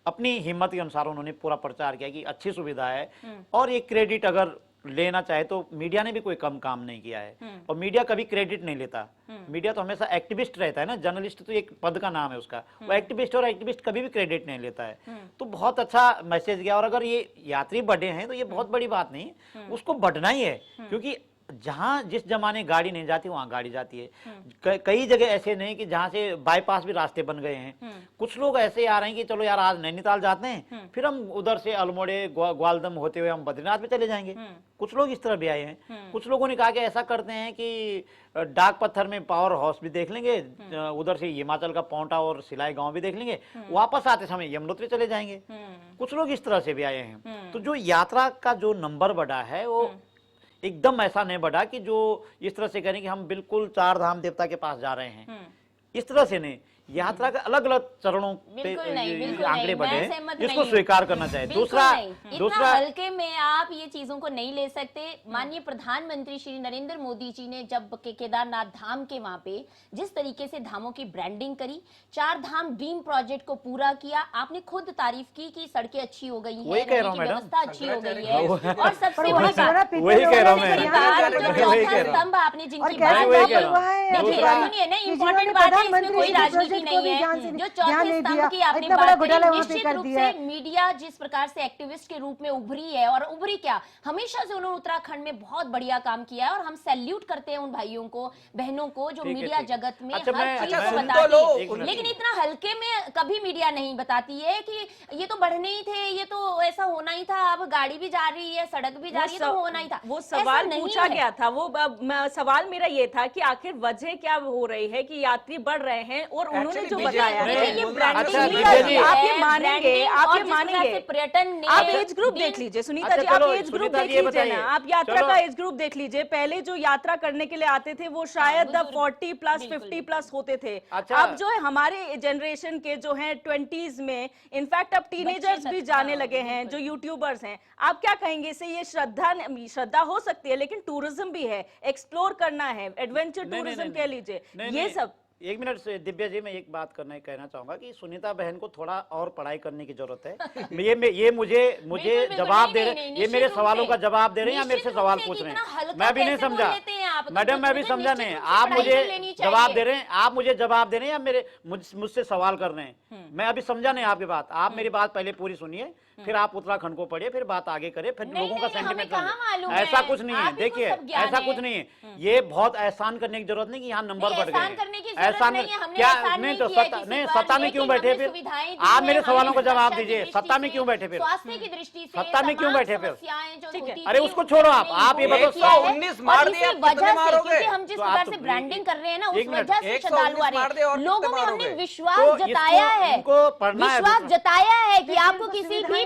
अपनी हिम्मत के अनुसार उन्होंने पूरा प्रचार किया कि अच्छी सुविधा है। और ये क्रेडिट अगर लेना चाहे तो मीडिया ने भी कोई कम काम नहीं किया है, और मीडिया कभी क्रेडिट नहीं लेता। मीडिया तो हमेशा एक्टिविस्ट रहता है ना, जर्नलिस्ट तो एक पद का नाम है उसका, वो एक्टिविस्ट, और एक्टिविस्ट कभी भी क्रेडिट नहीं लेता है। तो बहुत अच्छा मैसेज गया। और अगर ये यात्री बढ़े हैं तो ये बहुत बड़ी बात नहीं, उसको बढ़ना ही है, क्योंकि जहां जिस जमाने गाड़ी नहीं जाती वहां गाड़ी जाती है। कई जगह ऐसे नहीं कि जहां से बाईपास भी रास्ते बन गए हैं। कुछ लोग ऐसे आ रहे हैं कि चलो यार आज नैनीताल जाते हैं, फिर हम उधर से अल्मोड़े ग्वालदम होते हुए हम बद्रीनाथ भी चले जाएंगे। कुछ लोग इस तरह भी आए हैं। कुछ लोगों ने कहा कि ऐसा करते हैं कि डाक पत्थर में पावर हाउस भी देख लेंगे, उधर से हिमाचल का पौंटा और सिलाई गांव भी देख लेंगे, वापस आते समय यमुनोत्री चले जाएंगे। कुछ लोग इस तरह से भी आए हैं। तो जो यात्रा का जो नंबर बढ़ा है वो एकदम ऐसा नहीं बढ़ा कि जो इस तरह से करें कि हम बिल्कुल 4 धाम देवता के पास जा रहे हैं, इस तरह से नहीं। यात्रा के अलग अलग चरणों पे आंकड़े बढ़े हैं, इसको स्वीकार करना चाहिए। दूसरा हल्के में आप ये चीजों को नहीं ले सकते। माननीय प्रधानमंत्री श्री नरेंद्र मोदी जी ने जब केदारनाथ धाम के वहां पे जिस तरीके से धामों की ब्रांडिंग करी, 4 धाम ड्रीम प्रोजेक्ट को पूरा किया, आपने खुद तारीफ की कि सड़कें अच्छी हो गई हैं, रहने की व्यवस्था अच्छी हो गई है, और सबसे बड़ी बात वही कह रहा हूं मैं, स्तंभ आपने जिनकी बात देखिए, सुनिए ना, इम्पोर्टेंट बात है, इसमें कोई राजनीति नहीं है। जो चौथे स्तंभ की आपने बात करी, निश्चित रूप से मीडिया जिस प्रकार से एक्टिविस्ट के रूप में उभरी है, और उभरी क्या, हमेशा से उन्होंने उत्तराखंड में बहुत बढ़िया काम किया है, और हम सैल्यूट करते हैं उन भाइयों को, बहनों को जो मीडिया जगत में हर चीज को बताती है। लेकिन इतना हल्के में कभी मीडिया नहीं बताती है कि ये तो बढ़ने ही थे, ये तो ऐसा होना ही था, अब गाड़ी भी जा रही है, सड़क भी जा रही है, तो होना ही था। वो सवाल पूछा गया था, वो सवाल मेरा ये था कि आखिर वजह क्या हो रही है कि यात्री बढ़ रहे हैं, और उन्होंने जो बताया है ये ब्रांडिंग, आप ये मानेंगे, पर्यटन, आप एज ग्रुप देख लीजिए सुनीता जी, आप एज ग्रुप देख लीजिए ना, आप यात्रा का एज ग्रुप देख लीजिए। पहले जो यात्रा करने के लिए आते थे वो शायद 40+, 50+ होते थे। अब जो है हमारे जनरेशन के जो है 20s में, इनफैक्ट अब टीनेजर्स भी जाने लगे हैं, जो यूट्यूबर्स हैं। आप क्या कहेंगे इससे? ये श्रद्धा हो सकती है, लेकिन टूरिज्म भी है, एक्सप्लोर करना है, एडवेंचर टूरिज्म कह लीजिए, ये सब। एक मिनट से दिव्या जी, मैं एक बात कहना चाहूंगा कि सुनीता बहन को थोड़ा और पढ़ाई करने की जरूरत है। ये मुझे जवाब दे रहे हैं, ये मेरे सवालों का जवाब दे रहे हैं या मेरे से सवाल पूछ रहे हैं, मैं भी नहीं समझा मैडम, मैं भी समझा नहीं। आप मुझे जवाब दे रहे हैं, आप मुझे जवाब दे रहे हैं या मुझसे सवाल कर रहे हैं? मैं अभी समझा नहीं आपकी बात। आप मेरी बात पहले पूरी सुनिए, फिर आप उत्तराखंड को पढ़िए, फिर बात आगे करें, फिर लोगों का सेंटिमेंट। ऐसा कुछ नहीं है, देखिए ऐसा कुछ नहीं है। ये बहुत एहसान करने की जरूरत नहीं कि यहाँ नंबर बढ़ गए। एहसान क्या नहीं, तो सत्ता में क्यों बैठे फिर? आप मेरे सवालों का जवाब दीजिए, सत्ता में क्यों बैठे फिर? स्वास्थ्य की दृष्टि से सत्ता में क्यों बैठे फिर? ठीक है, अरे उसको छोड़ो, आप ये बताओ। 119 मार दिया, कितने मारोगे? क्योंकि हम जिस प्रकार से ब्रांडिंग कर रहे हैं ना, उस वजह से श्रद्धालु आ रहे हैं। लोगों में हमने मारोगे? विश्वास जताया है, उनको पढ़ना है, विश्वास जताया है कि आपको किसी भी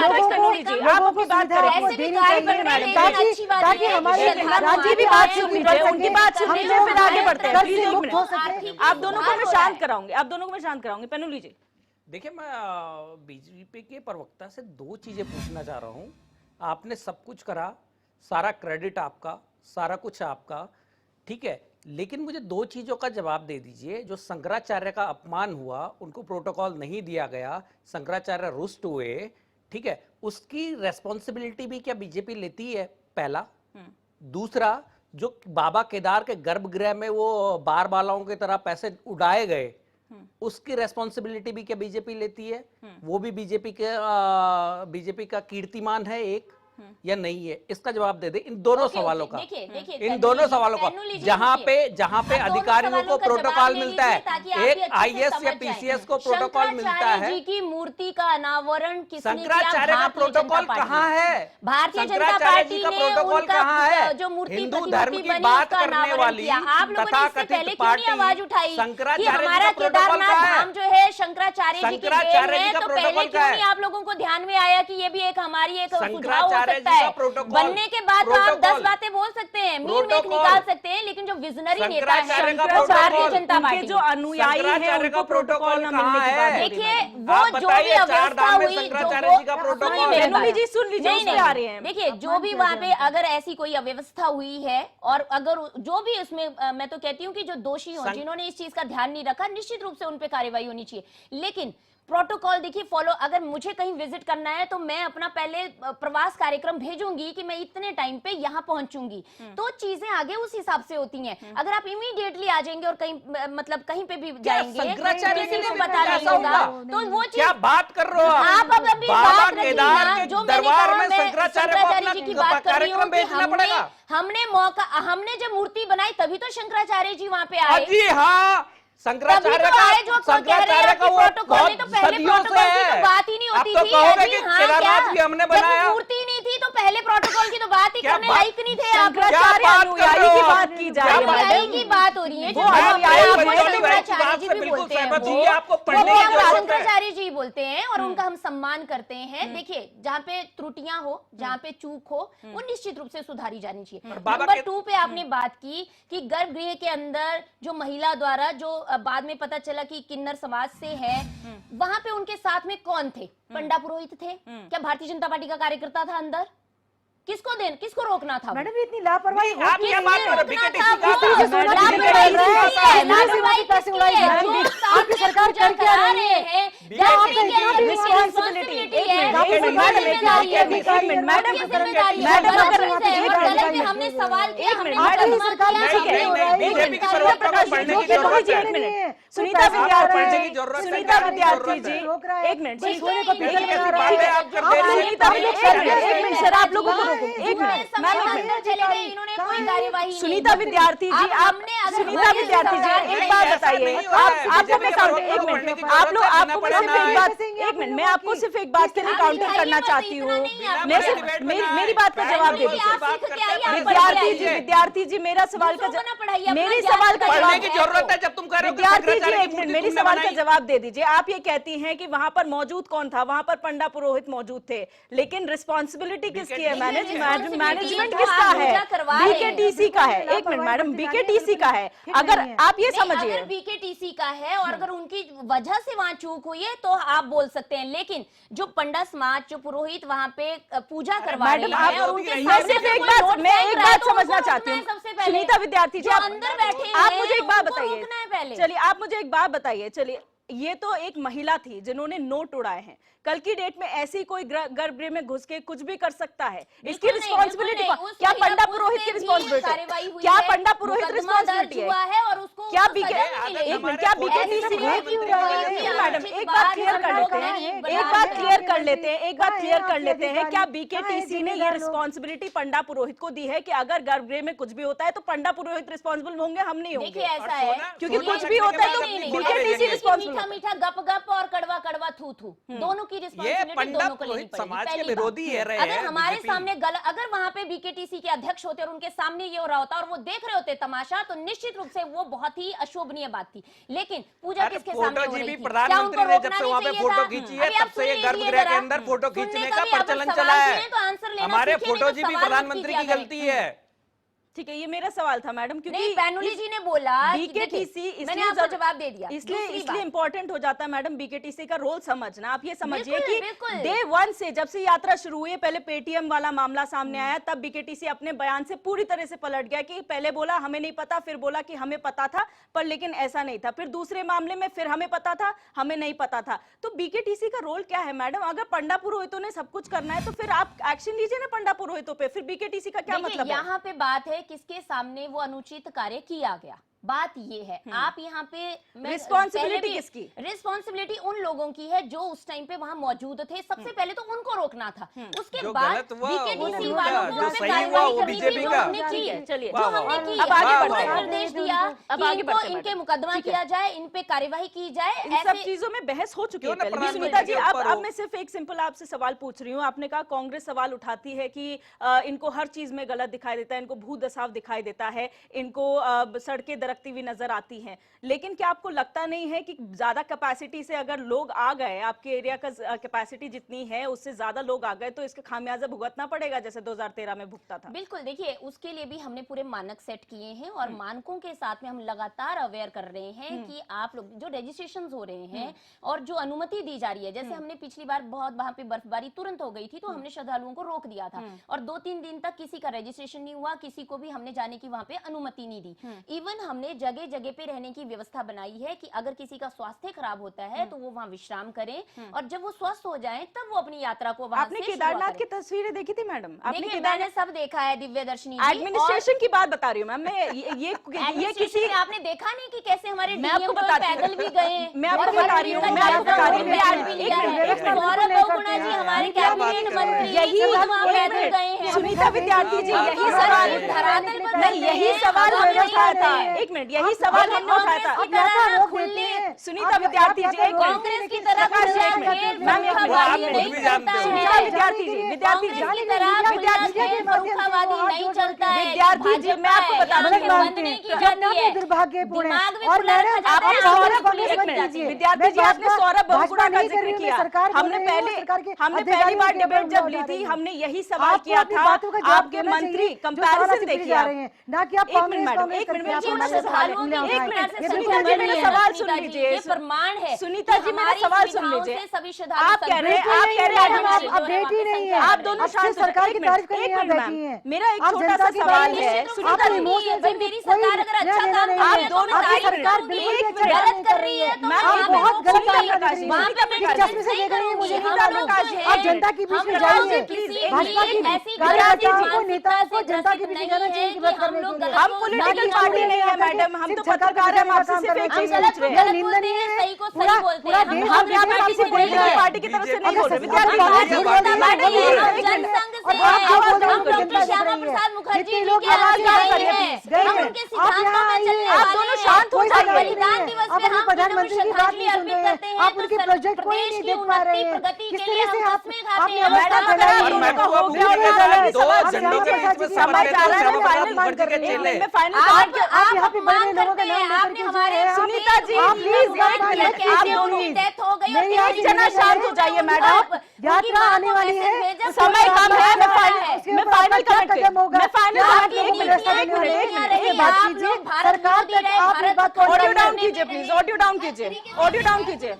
बात लोगों कर को लीजिए, आप लोगों अपनी को बात सुविधा करें। आपको ऐसे भी देनी कार्य चाहिए बन रहे हैं, ताकि लेकिन अच्छी बात ताकि है। हमारे शर्मा राज्य भी को बात आए, सुन उनकी लीजिए, बात उनकी बात सुन हम लीजिए, लोग फिर आगे बढ़ते हैं। कर्ज प्लीज से एक मुक्त हो मिनट, सके। आप दोनों को मैं शांत कराऊंगी, आप दोनों को मैं शांत कराऊंगी। पेनू लीजिए। देखिए, मैं बीजेपी के प्रवक्ता से दो चीजें पूछना चाह रहा हूं। आपने सब कुछ करा, सारा क्रेडिट आपका, सारा कुछ आपका, ठीक है, लेकिन मुझे दो चीजों का जवाब दे दीजिए। जो शंकराचार्य का अपमान हुआ, उनको प्रोटोकॉल नहीं दिया गया, शंकराचार्य रुष्ट हुए, ठीक है, उसकी रेस्पॉन्सिबिलिटी भी क्या बीजेपी लेती है? पहला। दूसरा, जो बाबा केदार के गर्भगृह में वो बार बालाओं की तरह पैसे उड़ाए गए, उसकी रेस्पॉन्सिबिलिटी भी क्या बीजेपी लेती है? वो भी बीजेपी का कीर्तिमान है एक या नहीं है? इसका जवाब दे दे इन दोनों सवालों का। इन दोनों सवालों का जहां पे अधिकारियों को प्रोटोकॉल मिलता है, एक आईएएस या पीसीएस को प्रोटोकॉल मिलता है। जी की मूर्ति का अनावरण किसने किया? शंकराचार्य का प्रोटोकॉल कहाँ है? भारतीय जनता शंकराचार्य जी पार्टी का ने प्रोटोकॉल उनका कहाँ है? जो मूर्ति हिंदू प्रतिमा धर्म की की बनी, बात उसका करने अनावरण वाली किया। आप लोगों ने इससे पहले तथाकथित क्यों नहीं आवाज उठाई कि शंकराचार्य हमारा जी का प्रोटोकॉल केदारनाथ कहाँ धाम है? जो है शंकराचार्य जी की देन शंकराचार्य जी है, का तो प्रोटोकॉल पहले क्या क्यों है? नहीं आप लोगों को ध्यान में आया कि ये भी एक हमारी एक सुझाव हो शंकराचार्य सकता जी का है? प्रोटोकॉल, बनने के बाद तो आप 10 प्रोटोकॉल, बातें बोल सकते हैं, मीन मेक प्रोटोकॉल, निकाल सकते हैं, लेकिन जो विजनरी नेता है शंकराचार्य का वो भारतीय प्रोटोकॉल, जनता उनके पार्टी, जो अनुयायी हैं शंकराचार्य का उनको प्रोटोकॉल न प्रोटोकॉल मिलने की कहाँ बात है? हो रही देखिए है। वो आप जो भी बताइए, चार अव्यवस्था धाम में हुई, शंकराचार्य जी का प्रोटोकॉल सुनिए है। मेरी बेनोली बात। जी सुन लीजिए, नहीं, उस पे नहीं, आ रहे हैं। देखिए जो भी वहां पे अगर ऐसी कोई अव्यवस्था हुई है और अगर जो भी उसमें मैं तो कहती हूँ कि जो दोषी हो, जिन्होंने इस चीज का ध्यान नहीं रखा, निश्चित रूप से उन पे कार्रवाई होनी चाहिए। लेकिन प्रोटोकॉल देखिए फॉलो, अगर मुझे कहीं विजिट करना है तो मैं अपना पहले प्रवास कार्यक्रम भेजूंगी कि मैं इतने टाइम पे यहाँ पहुंचूंगी, तो चीजें आगे उस हिसाब से होती हैं। अगर आप इमीडिएटली आ जाएंगे और कहीं मतलब कहीं पे भी जाएंगे, शंकराचार्य किसी के को लिए पता भी नहीं ऐसा होगा, होगा? तो वो क्या चीज बात कर रहे हो आप अब अभी बाबा बात रखिए केदार ना, के जो मैंने दरबार कहा, में मैं शंकराचार्य को शंकराचार्य अपना जी की बात कर रही हूँ कार्यक्रम कि भेजना पड़ेगा। हमने जब मूर्ति बनाई तभी तो शंकराचार्य जी वहां पे आए। जी हाँ, शंकराचार्य तभी तो आए जो कह रहे हैं शंकराचार्य का कि वो प्रोटोकॉल नहीं, तो बहुत पहले सदियों से प्रोटोकॉल की है। तो बात ही नहीं आप होती तो थी। कहोगे अजी कि हाँ, केदारनाथ क्या? भी हमने जब बनाया। मूर्ति नहीं थी तो पहले प्रोटोकॉल की तो बात ही क्या करने बात- लायक नहीं थे आप। शंकराचार्य क्या बात अनुयायी कर रहे की हो? बात की जा रही है अनुयायी मैडम। की बात हो रही है, जो वो हम अनुयायी अपने आप है, को तो शंकराचार्य बात जी से भी बिल्कुल बोलते हैं, सहमत वो हूँ, ये आपको वो पढ़ने भी की हम जरूरत है। शंकराचार्य जी बोलते हैं और उनका हम सम्मान करते हैं। देखिए जहाँ पे त्रुटियां हो, जहाँ पे चूक हो, वो निश्चित रूप से सुधारी जानी चाहिए। बाबा नंबर के- 2 पे आपने बात की कि गर्भगृह के अंदर जो महिला द्वारा जो बाद में पता चला कि किन्नर समाज से है, वहां पे उनके साथ में कौन थे? पंडा पुरोहित थे क्या? भारतीय जनता पार्टी का कार्यकर्ता था अंदर? किसको रोकना था? मैडम ये इतनी लापरवाही नहीं, आप क्या बात कर रहे हो? बीकेटीसी का किसी से सोना मैडम, किसी मैडम, से मैडम, पैसा है, लापरवाही किसी से पैसे उड़ाई जा रही है। आपकी सरकार कर क्या रही है? जहाँ आपका इतना भी रिस्पॉन्सिबिलिटी एक है, मिनट, एक मिनट, मैडम, आपकी जिम्मेदारी है। मैडम, गलत अगर- चीज़ है, एक और मिनट, गलत पे हमने सवाल किया, एक हमने मिनट, मैडम, मुकदमा सरकार किया, नहीं, हमने नहीं, और नहीं, बीजेपी बीजेपी का की रोक सरकार को पढ़ने की जरूरत है। एक मिनट, सुनीता सुनीता विद्यार्थी की जरूरत है, सुनीता की विद्यार्थी जरूरत जी, है। रोक रहा है, एक मिनट, कोई जी, सोने को एक पीतल मिनट, बना कैसी रहा बात है? है। आप कर दे रहे हैं। सुनीता, एक मिनट सर, आप लोगों को रोको, एक इतने मिनट, समय मैम, अंदर चले गए, इन्होंने कोई कार्यवाही नहीं सुनीता की। विद्यार्थी जी, अब आप हमने अगर सुनीता हमारे विद्यार्थी जी, सरकार एक नहीं, बात ऐसा बताइए, नहीं हो रहा है। आपको बीजेपी मैं के काउंटर, विरोध एक को पढ़ने मिनट, की आप जरूरत लोग, है, आपको बिना मैं सिर्फ पढ़े एक ना बात, आए। एक मिनट, मैं आपको सिर्फ एक बात के लिए आप काउंटर दिखाइए, करना बस चाहती इतना हूँ। नहीं, आप मैं बोलिए। सिर्फ मेरी बात का जवाब दे मैडम, दीजिए। आप सीख के आइए, आप विद्यार्थी जी, मेरा सवाल का दूसरों को ना पढ़ाइए, अपना मेरे ज्ञान सवाल का का जवाब पढ़ने की जरूरत है। जब तुम कह रहे हो कि विद्यार्थी जी, शंकराचार्य एक की मिनट, मूर्ति मेरी तुमने सवाल का बनाई। जवाब दे दीजिए। आप ये कहती हैं कि वहां पर मौजूद कौन था? वहां पर पंडा पुरोहित मौजूद थे, लेकिन रिस्पॉन्सिबिलिटी किसकी है? मैनेजमेंट किसका है? बीकेटीसी का है। एक मिनट मैडम, बीकेटीसी का है। अगर आप ये समझिए, अगर बीकेटीसी का है और अगर उनकी वजह से वहां चूक हुई है तो आप बोल सकते हैं, लेकिन जो पंडा समाज, जो पुरोहित वहां पे पूजा करवा रहे मैडम, हैं और आप उनके मैं सामने सिर्फ से एक कोई बात, नोट मैं फेंक एक रहा है बात तो समझना उनको चाहती रोकना है हूँ। सबसे पहले। सुनीता विद्यार्थी जी, जो आप अंदर बैठे आप हैं, मुझे एक बात उनको बताइए। रोकना है पहले। चलिए, आप मुझे एक बात बताइए। चलिए, ये तो एक महिला थी जिन्होंने नोट उड़ाए हैं। कल की डेट में ऐसी कोई गर्भगृह में घुस के कुछ भी कर सकता है, इसकी बिल्कुल नहीं, रिस्पॉन्सिबिलिटी बिल्कुल नहीं। उस क्या? महिला पंडा पुरुष पुरोहित की पे भी रिस्पॉन्सिबिलिटी कार्रवाई हुई क्या? है, पंडा पुरोहित मुकदमा दर्ज रिस्पॉन्सिबिलिटी हुआ है है और उसको क्या? सजा नहीं मिलेगी। एक मिनट, क्या बीकेटीसी मैडम, एक बात क्लियर कर लेते हैं, एक बात क्लियर कर लेते हैं, एक बात क्लियर कर लेते हैं। क्या बीकेटीसी ने ये रिस्पॉन्सिबिलिटी पंडा पुरोहित को दी है कि अगर गर्भगृह में कुछ भी होता है तो पंडा पुरोहित रिस्पॉन्सिबल होंगे, हम नहीं देखिए होंगे? ऐसा है क्योंकि कुछ भी होता है तो बीकेटीसी रिस्पॉन्सिबल मीठा मीठा गप गप और कड़वा कड़वा थू थू, दोनों की ये रिस्पॉन्सिबिलिटी पंडा दोनों को लेनी पुरोहित पड़ेगी। समाज के पहली बात। विरोधी है रहे अगर हैं हमारे बीजेपी। सामने अगर वहां पे बीकेटीसी के अध्यक्ष होते और उनके सामने ये हो रहा होता और वो देख रहे होते तमाशा, तो निश्चित रूप से वो बहुत ही अशोभनीय बात थी। लेकिन पूजा अरे किसके फोटो सामने हो जी रही भी थी? प्रधानमंत्री ने जब से वहां पे फोटो खींची है, तब से ये गर्भगृह के अंदर फोटो खींचने का प्रचलन चला है। हमारे फोटो जी भी प्रधानमंत्री की गलती है। ठीक है, ये मेरा सवाल था मैडम, क्योंकि नहीं, पैनुली जी ने बोला कि बीकेटीसी देखिए, मैंने आपको जवाब दे दिया। इसलिए दूसरी इसलिए बात। इंपॉर्टेंट हो जाता है मैडम बीकेटीसी का रोल समझना। आप ये समझिए बिल्कुल, कि बिल्कुल। डे 1 से जब से यात्रा शुरू हुई है, पहले पेटीएम वाला मामला सामने आया, तब बीकेटीसी अपने बयान से पूरी तरह से पलट गया कि पहले बोला हमें नहीं पता, फिर बोला कि हमें पता था, पर लेकिन ऐसा नहीं था। फिर दूसरे मामले में फिर हमें पता था, हमें नहीं पता था। तो बीकेटीसी का रोल क्या है मैडम? अगर पंडा पुरोहितों ने सब कुछ करना है तो फिर आप एक्शन लीजिए ना पंडा पुरोहितों पे, फिर बीकेटीसी का क्या देखिए, मतलब है? यहाँ पे बात है किसके सामने वो अनुचित कार्य किया गया। बात ये है, आप यहाँ पे रिस्पॉन्सिबिलिटी किसकी? रिस्पॉन्सिबिलिटी उन लोगों की है जो उस टाइम पे वहाँ मौजूद थे। सबसे पहले तो उनको रोकना था, उसके जो बाद गलत हुआ, बीकेडीसी वो वालों जो को उन पे सही हुआ, कार्रवाई वो करनी थी, बीजेपी जो का। हमने की। चलिए, जो हमने की, अब आगे हमने बढ़ते हैं। निर्देश दिया अब कि आगे इनको बढ़ते हैं, इनके मैडम। मुकदमा ठीक है। किया जाए, इन पे कार्यवाही की जाए। इन सब ऐसे चीजों में बहस हो चुकी क्यों है ना पहले भी। प्रधानमंत्री सुनीता जी, के ऊपर अब हो? मैं सिर्फ एक सिंपल आपसे सवाल पूछ रही हूँ। आपने कहा कांग्रेस सवाल उठाती है कि इनको हर चीज में गलत दिखाई देता है, इनको भूत दसाव दिखाई देता है, इनको सड़कें दरकती हुई नजर आती हैं। लेकिन क्या आपको लगता नहीं है कि ज्यादा कैपेसिटी से अगर लोग आ गए, आपके एरिया का कैपेसिटी जितनी है उससे ज्यादा लोग आ गए, तो इसका खामियाजा भुगतना पड़ेगा जैसे 2013 में भुगता था? बिल्कुल, देखिए उसके लिए भी हमने पूरे मानक सेट किए हैं और मानकों के साथ में हम लगातार अवेयर कर रहे हैं कि आप लोग जो रजिस्ट्रेशन हो रहे हैं और जो अनुमति दी जा रही है, जैसे हमने पिछली बार बहुत वहां पे बर्फबारी तुरंत हो गई थी तो हमने श्रद्धालुओं को रोक दिया था और 2-3 दिन तक किसी का रजिस्ट्रेशन नहीं हुआ, किसी को भी हमने जाने की वहां पे अनुमति नहीं दी। इवन हमने जगह जगह पे रहने की व्यवस्था बनाई है कि अगर किसी का स्वास्थ्य खराब होता है तो वो वहां विश्राम करें और जब वो स्वस्थ हो जाएं तब वो अपनी यात्रा को वहां आपने से केदारनाथ शुरुआत की करें। तस्वीरें देखी थी मैडम? आपने देखिए, केदारनाथ मैंने सब देखा है दिव्य दर्शनी जी, और एडमिनिस्ट्रेशन की बात बता रही हूँ मैम मैं। ये एडमिनिस्ट्रेशन किसी में आपने देखा नहीं कि कैसे हमारे मैं आपको डीएम तो बताती हूँ। पैदल भी गए, मैं आपको और बता रही हूँ, हर मैं आपको दिन का बता रही हूँ। यात्रा भी लिया है। एक मिनट, सौरभ बहुगुणा जी हमारे कैबिनेट मंत्री यही खुद वहाँ पैदल गए हैं। सुनीता विद्यार्थी जी, यही हमारे सवाल धरातल पर नहीं, यही रहते हैं, सवाल हम हमने नहीं उठाया था। करते। एक मिनट, यही सवाल हमने उठाया था। कांग्रेस की तरह खुले सुनीता विद्यार्थी जी, एक कांग्रेस की तरह प्रकाश जी, एक खुला मिनट। खेल मैम, एक मिनट, फरुखाबाजी आप नहीं खुद भी जानते चलता हो। सुनीता है। विद्यार्थी जी, विद्यार्थी जी, कांग्रेस की तरह खुला खेल फरुखाबादी नहीं चलता है। विद्यार्थी जी, मैं आपको बता यहाँ रही पे हूँ। बंद नहीं की जाती है। दुर्भाग्यपूर्ण है। दिमाग में और खुला मैंने रखा जाता है, आपने आंखें सौरभ खुली एक रखी मिनट, जाती है। विद्यार्थी जी, आपने सौरभ बहुगुणा का जिक्र किया। हमने पहली बार डिबेट जब ली थी, हमने यही सवाल किया था। आपके मंत्री कंपैरिजन देखिए आप। ना कि आप एक मिनट मैडम, एक मिनट, देखिए, छोटा सा उन सवाल है। सवालों की एक प्रकार मिनट, से सुनीता जी, मेरा संख्या सवाल नहीं सुन है, सुनीता जी, लीजिए। ये प्रमाण है सुनीता कि जी, मेरा हमारी सवाल सुन सुविधाओं लीजिए। से सभी श्रद्धालु आप कह रहे हैं, संतुष्ट आप कह रहे हैं, हैं। आप अपडेट ही नहीं है। आप दोनों अब शांत हो सरकार जाइए। की एक तारीफ मिनट, करने एक यहाँ मिनट बैठी मैम, हैं। मेरा एक आप छोटा जनता सा की सवाल बात है। नहीं, सुनीता आप जी, इमोशनल भाई मेरी सरकार अगर अच्छा काम कर रही है तो मैं आपकी तारीफ सरकार करूंगी। बिल्कुल भी गलत अच्छा कर रही है तो मैम, वहाँ आप पे बहुत रोक गलत दूंगी। काम कर रही हैं। वहाँ पे सुनीता मैं प्रकाश जी, जज नहीं देखिए, मुझे करूंगी। नहीं हम मालूम। लोग जो आप हैं, जनता के बीच हम में लोग जाइए। किसी भाजपा भी की ऐसी कार्यकर्ताओं को, मानसिकता नेताओं को से जनता के ग्रसित बीच में जाना चाहिए कि नहीं बात है कि हम करने लोग के लिए। गलत हम को पॉलिटिकल नहीं पार्टी बोलते नहीं है हैं। मैडम, हम तो सिर्फ सरकार पत्रकार हैं, हम का आपसे काम सिर्फ करना एक हम चीज चाहिए। पूछ रहे गलत हैं। गलत बोलते हैं, सही को सही पूरा- बोलते पूरा हैं। देश हम यहाँ पे जनता किसी से बोल रहे पॉलिटिकल हैं। पार्टी की तरफ से नहीं बोल रहे। हम विद्यार्थी भारतीय जी, जनता पार्टी है, हम एक मिनट। जनसंघ से और हैं। आप आवाज हम डाउन करिए, डॉक्टर श्यामा प्रसाद मुखर्जी जितने जी लोग की आवाज डाउन आवाज करिए, हैं। प्लीज। हम उनके सिद्धांतों में चलने आप वाले दोनों हैं। शांत हो कोई जाइए। बलिदान दिवस पे हम प्रधानमंत्री की बात श्रद्धांजलि नहीं सुन अर्पित रहे करते हैं। हैं आप तो उनके सर- प्रोजेक्ट को ही प्रदेश नहीं की देख पा रहे उन्नति हैं। प्रगति किस के तरह लिए से हम आप कस्में खाते आपने हैं। अवस्था मैडम, फैलाई अगर हुई है। आप और हो गया मैं होगा, तो दो दो आप झंडों के श्यामा बीच में प्रसाद जी, समझ समय जा रहा है, श्यामा मैं प्रसाद फाइनल मुखर्जी के चेले। मैं फाइनल आप कमेंट आप यहाँ पे बड़े अपमान लोगों का करते नाम हैं। लेकर आपने के जो हमारे है, आप- सुनीता जी, आप प्लीज, प्लीज एक अपमान मिनट, मत कीजिए, आप दोनों प्लीज। डेथ हो गई मेरी और आज तीन जना दिन शांत बाद हो जाइए, उनकी मैडम। उनकी यात्रा माँ आने को वाली मैसेज है, भेजा, उसके समय ऊपर कम आप है, क्या मैं करें? फाइनल उसके मैं ऊपर फाइनल आपका क्या कमेंट कदम होगा? मैं फाइनल क्या कमेंट आप लोगों को रास्ता देने वाले हैं? एक ये बात कीजिए। सरकार तक आप ये बात पहुंचाइए। ऑडियो डाउन कीजिए प्लीज, ऑडियो डाउन कीजिए, ऑडियो डाउन कीजिए।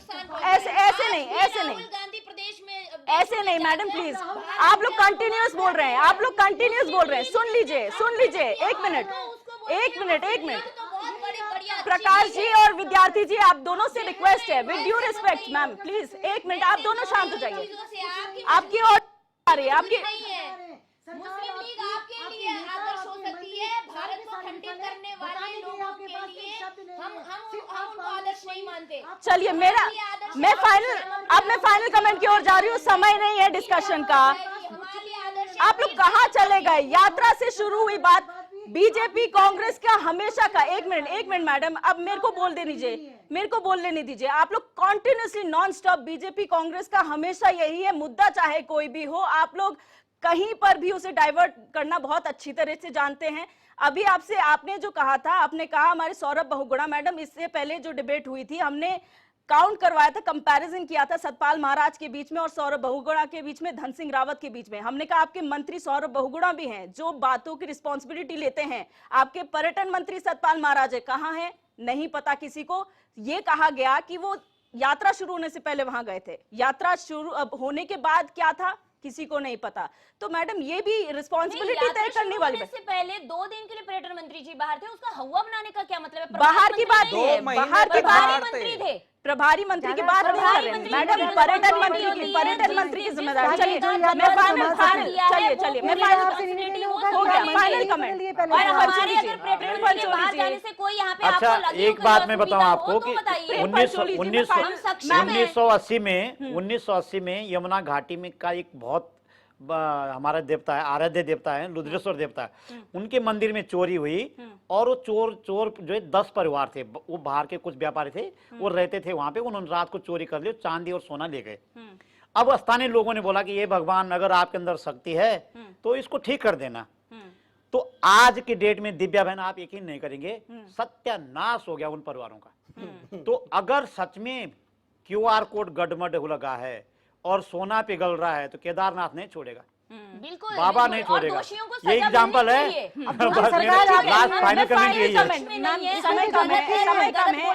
ऐसे ऐसे नहीं, ऐसे नहीं, गांधी प्रदेश में ऐसे नहीं मैडम, प्लीज। आप लोग कंटिन्यूअस बोल रहे हैं, आप लोग कंटिन्यूअस बोल रहे हैं। सुन लीजिए, सुन लीजिए, एक मिनट, एक मिनट, एक मिनट। प्रकाश जी और विद्यार्थी जी, आप दोनों से रिक्वेस्ट है, with due respect ma'am, please एक मिनट, आप दोनों शांत हो जाइए। आपकी और आ रही है, आपकी मुस्लिम लीग आपके लिए आदर्श हो सकती है, भारत को खंडित करने वाले लोगों के लिए हम उनको आदर्श नहीं मानते। चलिए, मैं फाइनल कमेंट की ओर जा रही हूँ। समय नहीं है डिस्कशन का। आप लोग कहाँ चले गए? यात्रा से शुरू हुई बात बीजेपी कांग्रेस का हमेशा का। एक मिनट मैडम, अब मेरे को बोल देने दीजिए, मेरे को बोल लेने दीजिए। आप लोग continuously non stop, BJP Congress का हमेशा यही है मुद्दा, चाहे कोई भी हो, आप लोग कहीं पर भी उसे डाइवर्ट करना बहुत अच्छी तरह से जानते हैं। अभी आपने जो कहा था, आपने कहा हमारे सौरभ बहुगुणा मैडम, इससे पहले जो डिबेट हुई थी हमने काउंट करवाया था, कंपैरिजन किया था सतपाल महाराज के बीच में और सौरभ बहुगुणा के बीच में, धन सिंह रावत के बीच में। हमने कहा आपके मंत्री सौरभ बहुगुणा भी हैं जो बातों की रिस्पॉन्सिबिलिटी लेते हैं। आपके पर्यटन मंत्री सतपाल महाराज है, कहाँ है नहीं पता किसी को। ये कहा गया कि वो यात्रा शुरू होने से पहले वहां गए थे, यात्रा शुरू अब होने के बाद क्या था किसी को नहीं पता। तो मैडम ये भी रिस्पॉन्सिबिलिटी तय करने वाली बात। से पहले 2 दिन के लिए पर्यटन मंत्री जी बाहर थे, उसका हवा बनाने का क्या मतलब है? बाहर की बात प्रधानमंत्री नहीं है, बाहर की प्रभारी बात मंत्री थे। प्रभारी मंत्री की बात नहीं कर रहे हैं मैडम, पर्यटन मंत्री की जिम्मेदारी। चलिए मैं फाइनल कमेंट। और हमारे अगर पर्यटन के बाहर जाने से कोई यहाँ पे अच्छा, आपको लगी एक कोई बात मैं असुविधा बताऊं हो आपको तो कि बताइए। 1980 में का एक बहुत हमारा देवता है, आराध्य देवता है, रुद्रेश्वर देवता है, उनके मंदिर में चोरी हुई और वो चोर जो है 10 परिवार थे, वो बाहर के कुछ व्यापारी थे, वो रहते थे वहां पे, उन्होंने रात को चोरी कर ली, चांदी और सोना ले गए। अब स्थानीय लोगों ने बोला कि ये भगवान अगर आपके अंदर शक्ति है तो इसको ठीक कर देना। तो आज की डेट में दिव्या बहन, आप यकीन नहीं करेंगे, सत्यानाश हो गया उन परिवारों का। तो अगर सच में QR कोड गड़मड़ लगा है और सोना पिघल रहा है तो केदारनाथ नहीं छोड़ेगा, बिल्कुल बाबा बिल्कुल, नहीं और छोड़ेगा। दोषियों को ये सजा एग्जाम्पल है। मिलनी चाहिए। बस मेरा लास्ट फाइनल कमेंट यही है। समय कम है,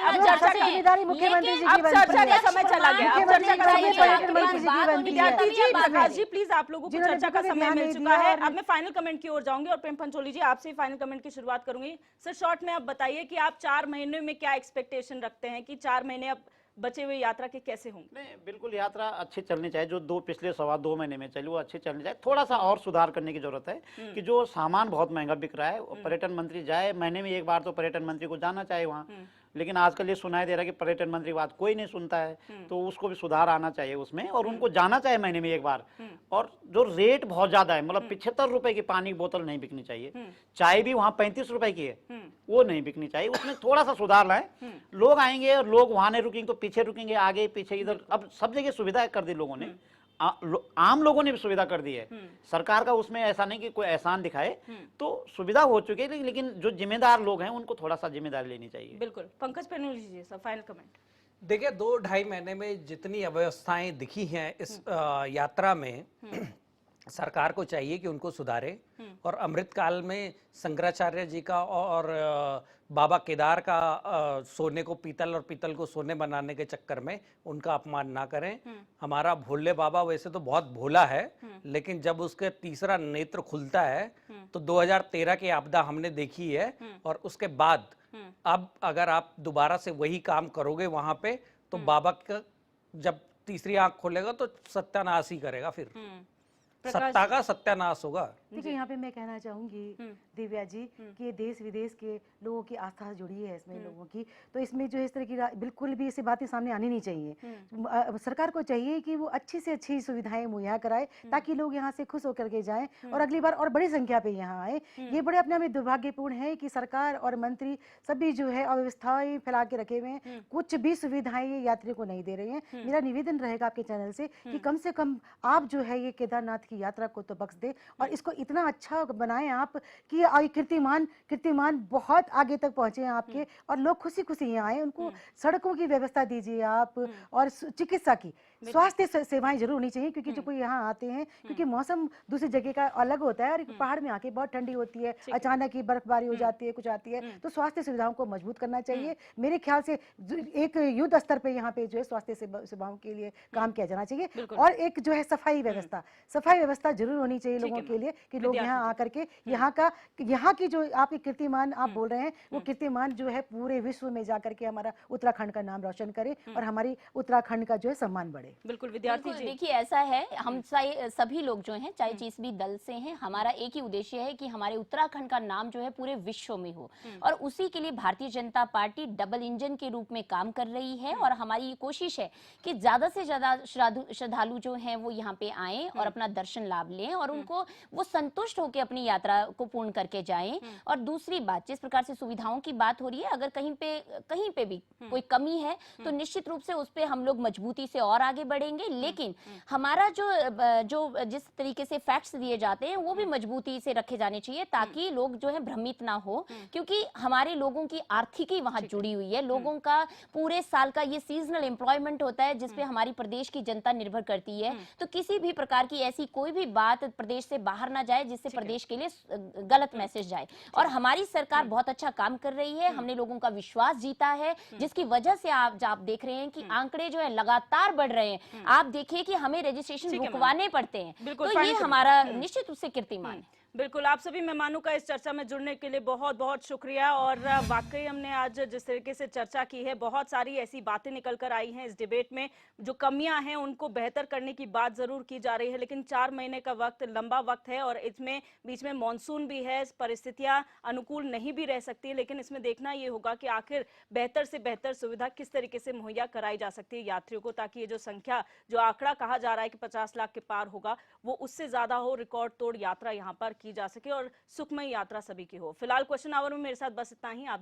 अब चर्चा का जिम्मेदारी मुख्यमंत्री जी की अब बनती चर्चा है। का समय चला गया, अब चर्चा का समय चला गया। विद्यार्थी विद्यार्थी जी, बात प्रकाश करें। जी, प्लीज आप लोगों को जिन्होंने चर्चा का बिल्कुल समय ध्यान मिल नहीं चुका दिया है। और- अब मैं फाइनल कमेंट की ओर जाऊंगी और प्रेम पंचोली जी आपसे फाइनल कमेंट की शुरुआत करूंगी। सर, शॉर्ट में आप बताइए कि आप 4 महीने में क्या एक्सपेक्टेशन रखते हैं कि 4 महीने अब बचे हुए यात्रा के कैसे होंगे? नहीं, बिल्कुल यात्रा अच्छी चलनी चाहिए। जो पिछले 2.25 महीने में चली वो अच्छी चलनी चाहिए। थोड़ा सा और सुधार करने की जरूरत है कि जो सामान बहुत महंगा बिक रहा है, पर्यटन मंत्री जाए महीने में एक बार, तो पर्यटन मंत्री को जाना चाहिए वहाँ। लेकिन आजकल ये सुनाई दे रहा है कि पर्यटन मंत्री की बात कोई नहीं सुनता है, तो उसको भी सुधार आना चाहिए उसमें, और उनको जाना चाहिए महीने में एक बार। और जो रेट बहुत ज्यादा है, मतलब 75 रुपए की पानी की बोतल नहीं बिकनी चाहिए, चाय भी वहाँ 35 रुपए की है, वो नहीं बिकनी चाहिए, उसमें थोड़ा सा सुधार लाए। लोग आएंगे और लोग वहां नहीं रुकेंगे तो पीछे रुकेंगे, आगे पीछे इधर। अब सब जगह सुविधा कर दी लोगों ने, आम लोगों ने भी सुविधा कर दी है। सरकार का उसमें ऐसा नहीं कि कोई एहसान दिखाए, तो सुविधा हो चुकी है, लेकिन जो जिम्मेदार लोग हैं उनको थोड़ा सा जिम्मेदारी लेनी चाहिए। बिल्कुल। पंकज पेनुल जी, सर फाइनल कमेंट। देखिए, 2-2.5 महीने में जितनी अव्यवस्थाएं दिखी हैं इस यात्रा में, सरकार को चाहिए कि उनको सुधारे। और अमृतकाल में शंकराचार्य जी का और बाबा केदार का सोने को पीतल और पीतल को सोने बनाने के चक्कर में उनका अपमान ना करें। हमारा भोले बाबा वैसे तो बहुत भोला है, लेकिन जब उसके तीसरा नेत्र खुलता है तो 2013 की आपदा हमने देखी है, और उसके बाद अब अगर आप दोबारा से वही काम करोगे वहां पे, तो बाबा का जब तीसरी आंख खोलेगा तो सत्यानाश ही करेगा, फिर सत्ता का सत्यानाश होगा। देखिए, यहाँ पे मैं कहना चाहूंगी दिव्या जी कि देश विदेश के लोगों की आस्था जुड़ी है इसमें, लोगों की, तो इसमें जो इस तरह की बिल्कुल भी ऐसी बातें सामने आनी नहीं चाहिए। सरकार को चाहिए कि वो अच्छी से अच्छी सुविधाएं मुहैया कराए ताकि लोग यहाँ से खुश होकर के जाएं और अगली बार और बड़ी संख्या पे यहाँ आए। ये बड़े अपने में दुर्भाग्यपूर्ण है कि सरकार और मंत्री सभी जो है अव्यवस्थाएं फैला के रखे हुए हैं, कुछ भी सुविधाएं ये यात्रियों को नहीं दे रहे हैं। मेरा निवेदन रहेगा आपके चैनल से कि कम से कम आप जो है ये केदारनाथ की यात्रा को तो बख्श दे और इसको इतना अच्छा बनाएं आप कि कीर्तिमान बहुत आगे तक पहुंचे हैं आपके, और लोग खुशी खुशी यहाँ आए। उनको सड़कों की व्यवस्था दीजिए आप, और चिकित्सा की, स्वास्थ्य सेवाएं जरूर होनी चाहिए, क्योंकि जो कोई यहाँ आते हैं, क्योंकि मौसम दूसरी जगह का अलग होता है, और पहाड़ में आके बहुत ठंडी होती है, अचानक ही बर्फबारी हो जाती है, कुछ आती है, तो स्वास्थ्य सुविधाओं को मजबूत करना चाहिए। मेरे ख्याल से एक युद्ध स्तर पे यहाँ पे जो है स्वास्थ्य सेवाओं के लिए काम किया जाना चाहिए। और एक जो है सफाई व्यवस्था जरूर होनी चाहिए लोगों के लिए, कि लोग यहाँ आकर के यहाँ की जो आपके कीर्तिमान आप बोल रहे हैं, वो कीर्तिमान जो है पूरे विश्व में जाकर के हमारा उत्तराखंड का नाम रोशन करे और हमारी उत्तराखंड का जो है सम्मान बढ़े। बिल्कुल। विद्यार्थी जी, देखिए, ऐसा है, हम सभी लोग जो हैं, चाहे जिस भी दल से हैं, हमारा एक ही उद्देश्य है कि हमारे उत्तराखंड का नाम जो है पूरे विश्व में हो, और उसी के लिए Bharatiya Janata party double engine के रूप में काम कर रही है। और हमारी ये कोशिश है कि ज्यादा से ज्यादा श्रद्धालु जो हैं वो यहाँ पे आएं और अपना दर्शन लाभ लें, और उनको वो संतुष्ट होकर अपनी यात्रा को पूर्ण करके जाएं। और दूसरी बात, जिस प्रकार से सुविधाओं की बात हो रही है, अगर कहीं पे भी कोई कमी है तो निश्चित रूप से उस पे हम लोग मजबूती से और आगे बढ़ेंगे। लेकिन हमारा जो जिस तरीके से फैक्ट्स दिए जाते हैं वो भी मजबूती से रखे जाने चाहिए, ताकि लोग जो है भ्रमित ना हो, क्योंकि हमारे लोगों की आर्थिकी वहां जुड़ी हुई है। लोगों का पूरे साल का ये सीजनल एम्प्लॉयमेंट होता है, जिसपे हमारी प्रदेश की जनता निर्भर करती है। तो किसी भी प्रकार की ऐसी कोई भी बात प्रदेश से बाहर ना जाए जिससे प्रदेश के लिए गलत मैसेज जाए। और हमारी सरकार बहुत अच्छा काम कर रही है, हमने लोगों का विश्वास जीता है, जिसकी वजह से आप देख रहे हैं कि आंकड़े जो है लगातार बढ़ रहे हैं। आप देखिए कि हमें रजिस्ट्रेशन रुकवाने पड़ते हैं, तो ये हमारा निश्चित रूप से कीर्तिमान है। बिल्कुल, आप सभी मेहमानों का इस चर्चा में जुड़ने के लिए बहुत बहुत शुक्रिया। और वाकई हमने आज जिस तरीके से चर्चा की है, बहुत सारी ऐसी बातें निकल कर आई हैं इस डिबेट में। जो कमियां हैं उनको बेहतर करने की बात जरूर की जा रही है, लेकिन 4 महीने का वक्त लंबा वक्त है और इसमें बीच में मानसून भी है, परिस्थितियां अनुकूल नहीं भी रह सकती है। लेकिन इसमें देखना ये होगा कि आखिर बेहतर से बेहतर सुविधा किस तरीके से मुहैया कराई जा सकती है यात्रियों को, ताकि ये जो संख्या, जो आंकड़ा कहा जा रहा है कि 50 लाख के पार होगा, वो उससे ज्यादा हो, रिकॉर्ड तोड़ यात्रा यहाँ पर की जा सके और सुखमय यात्रा सभी की हो। फिलहाल क्वेश्चन आवर में मेरे साथ बस इतना ही। आप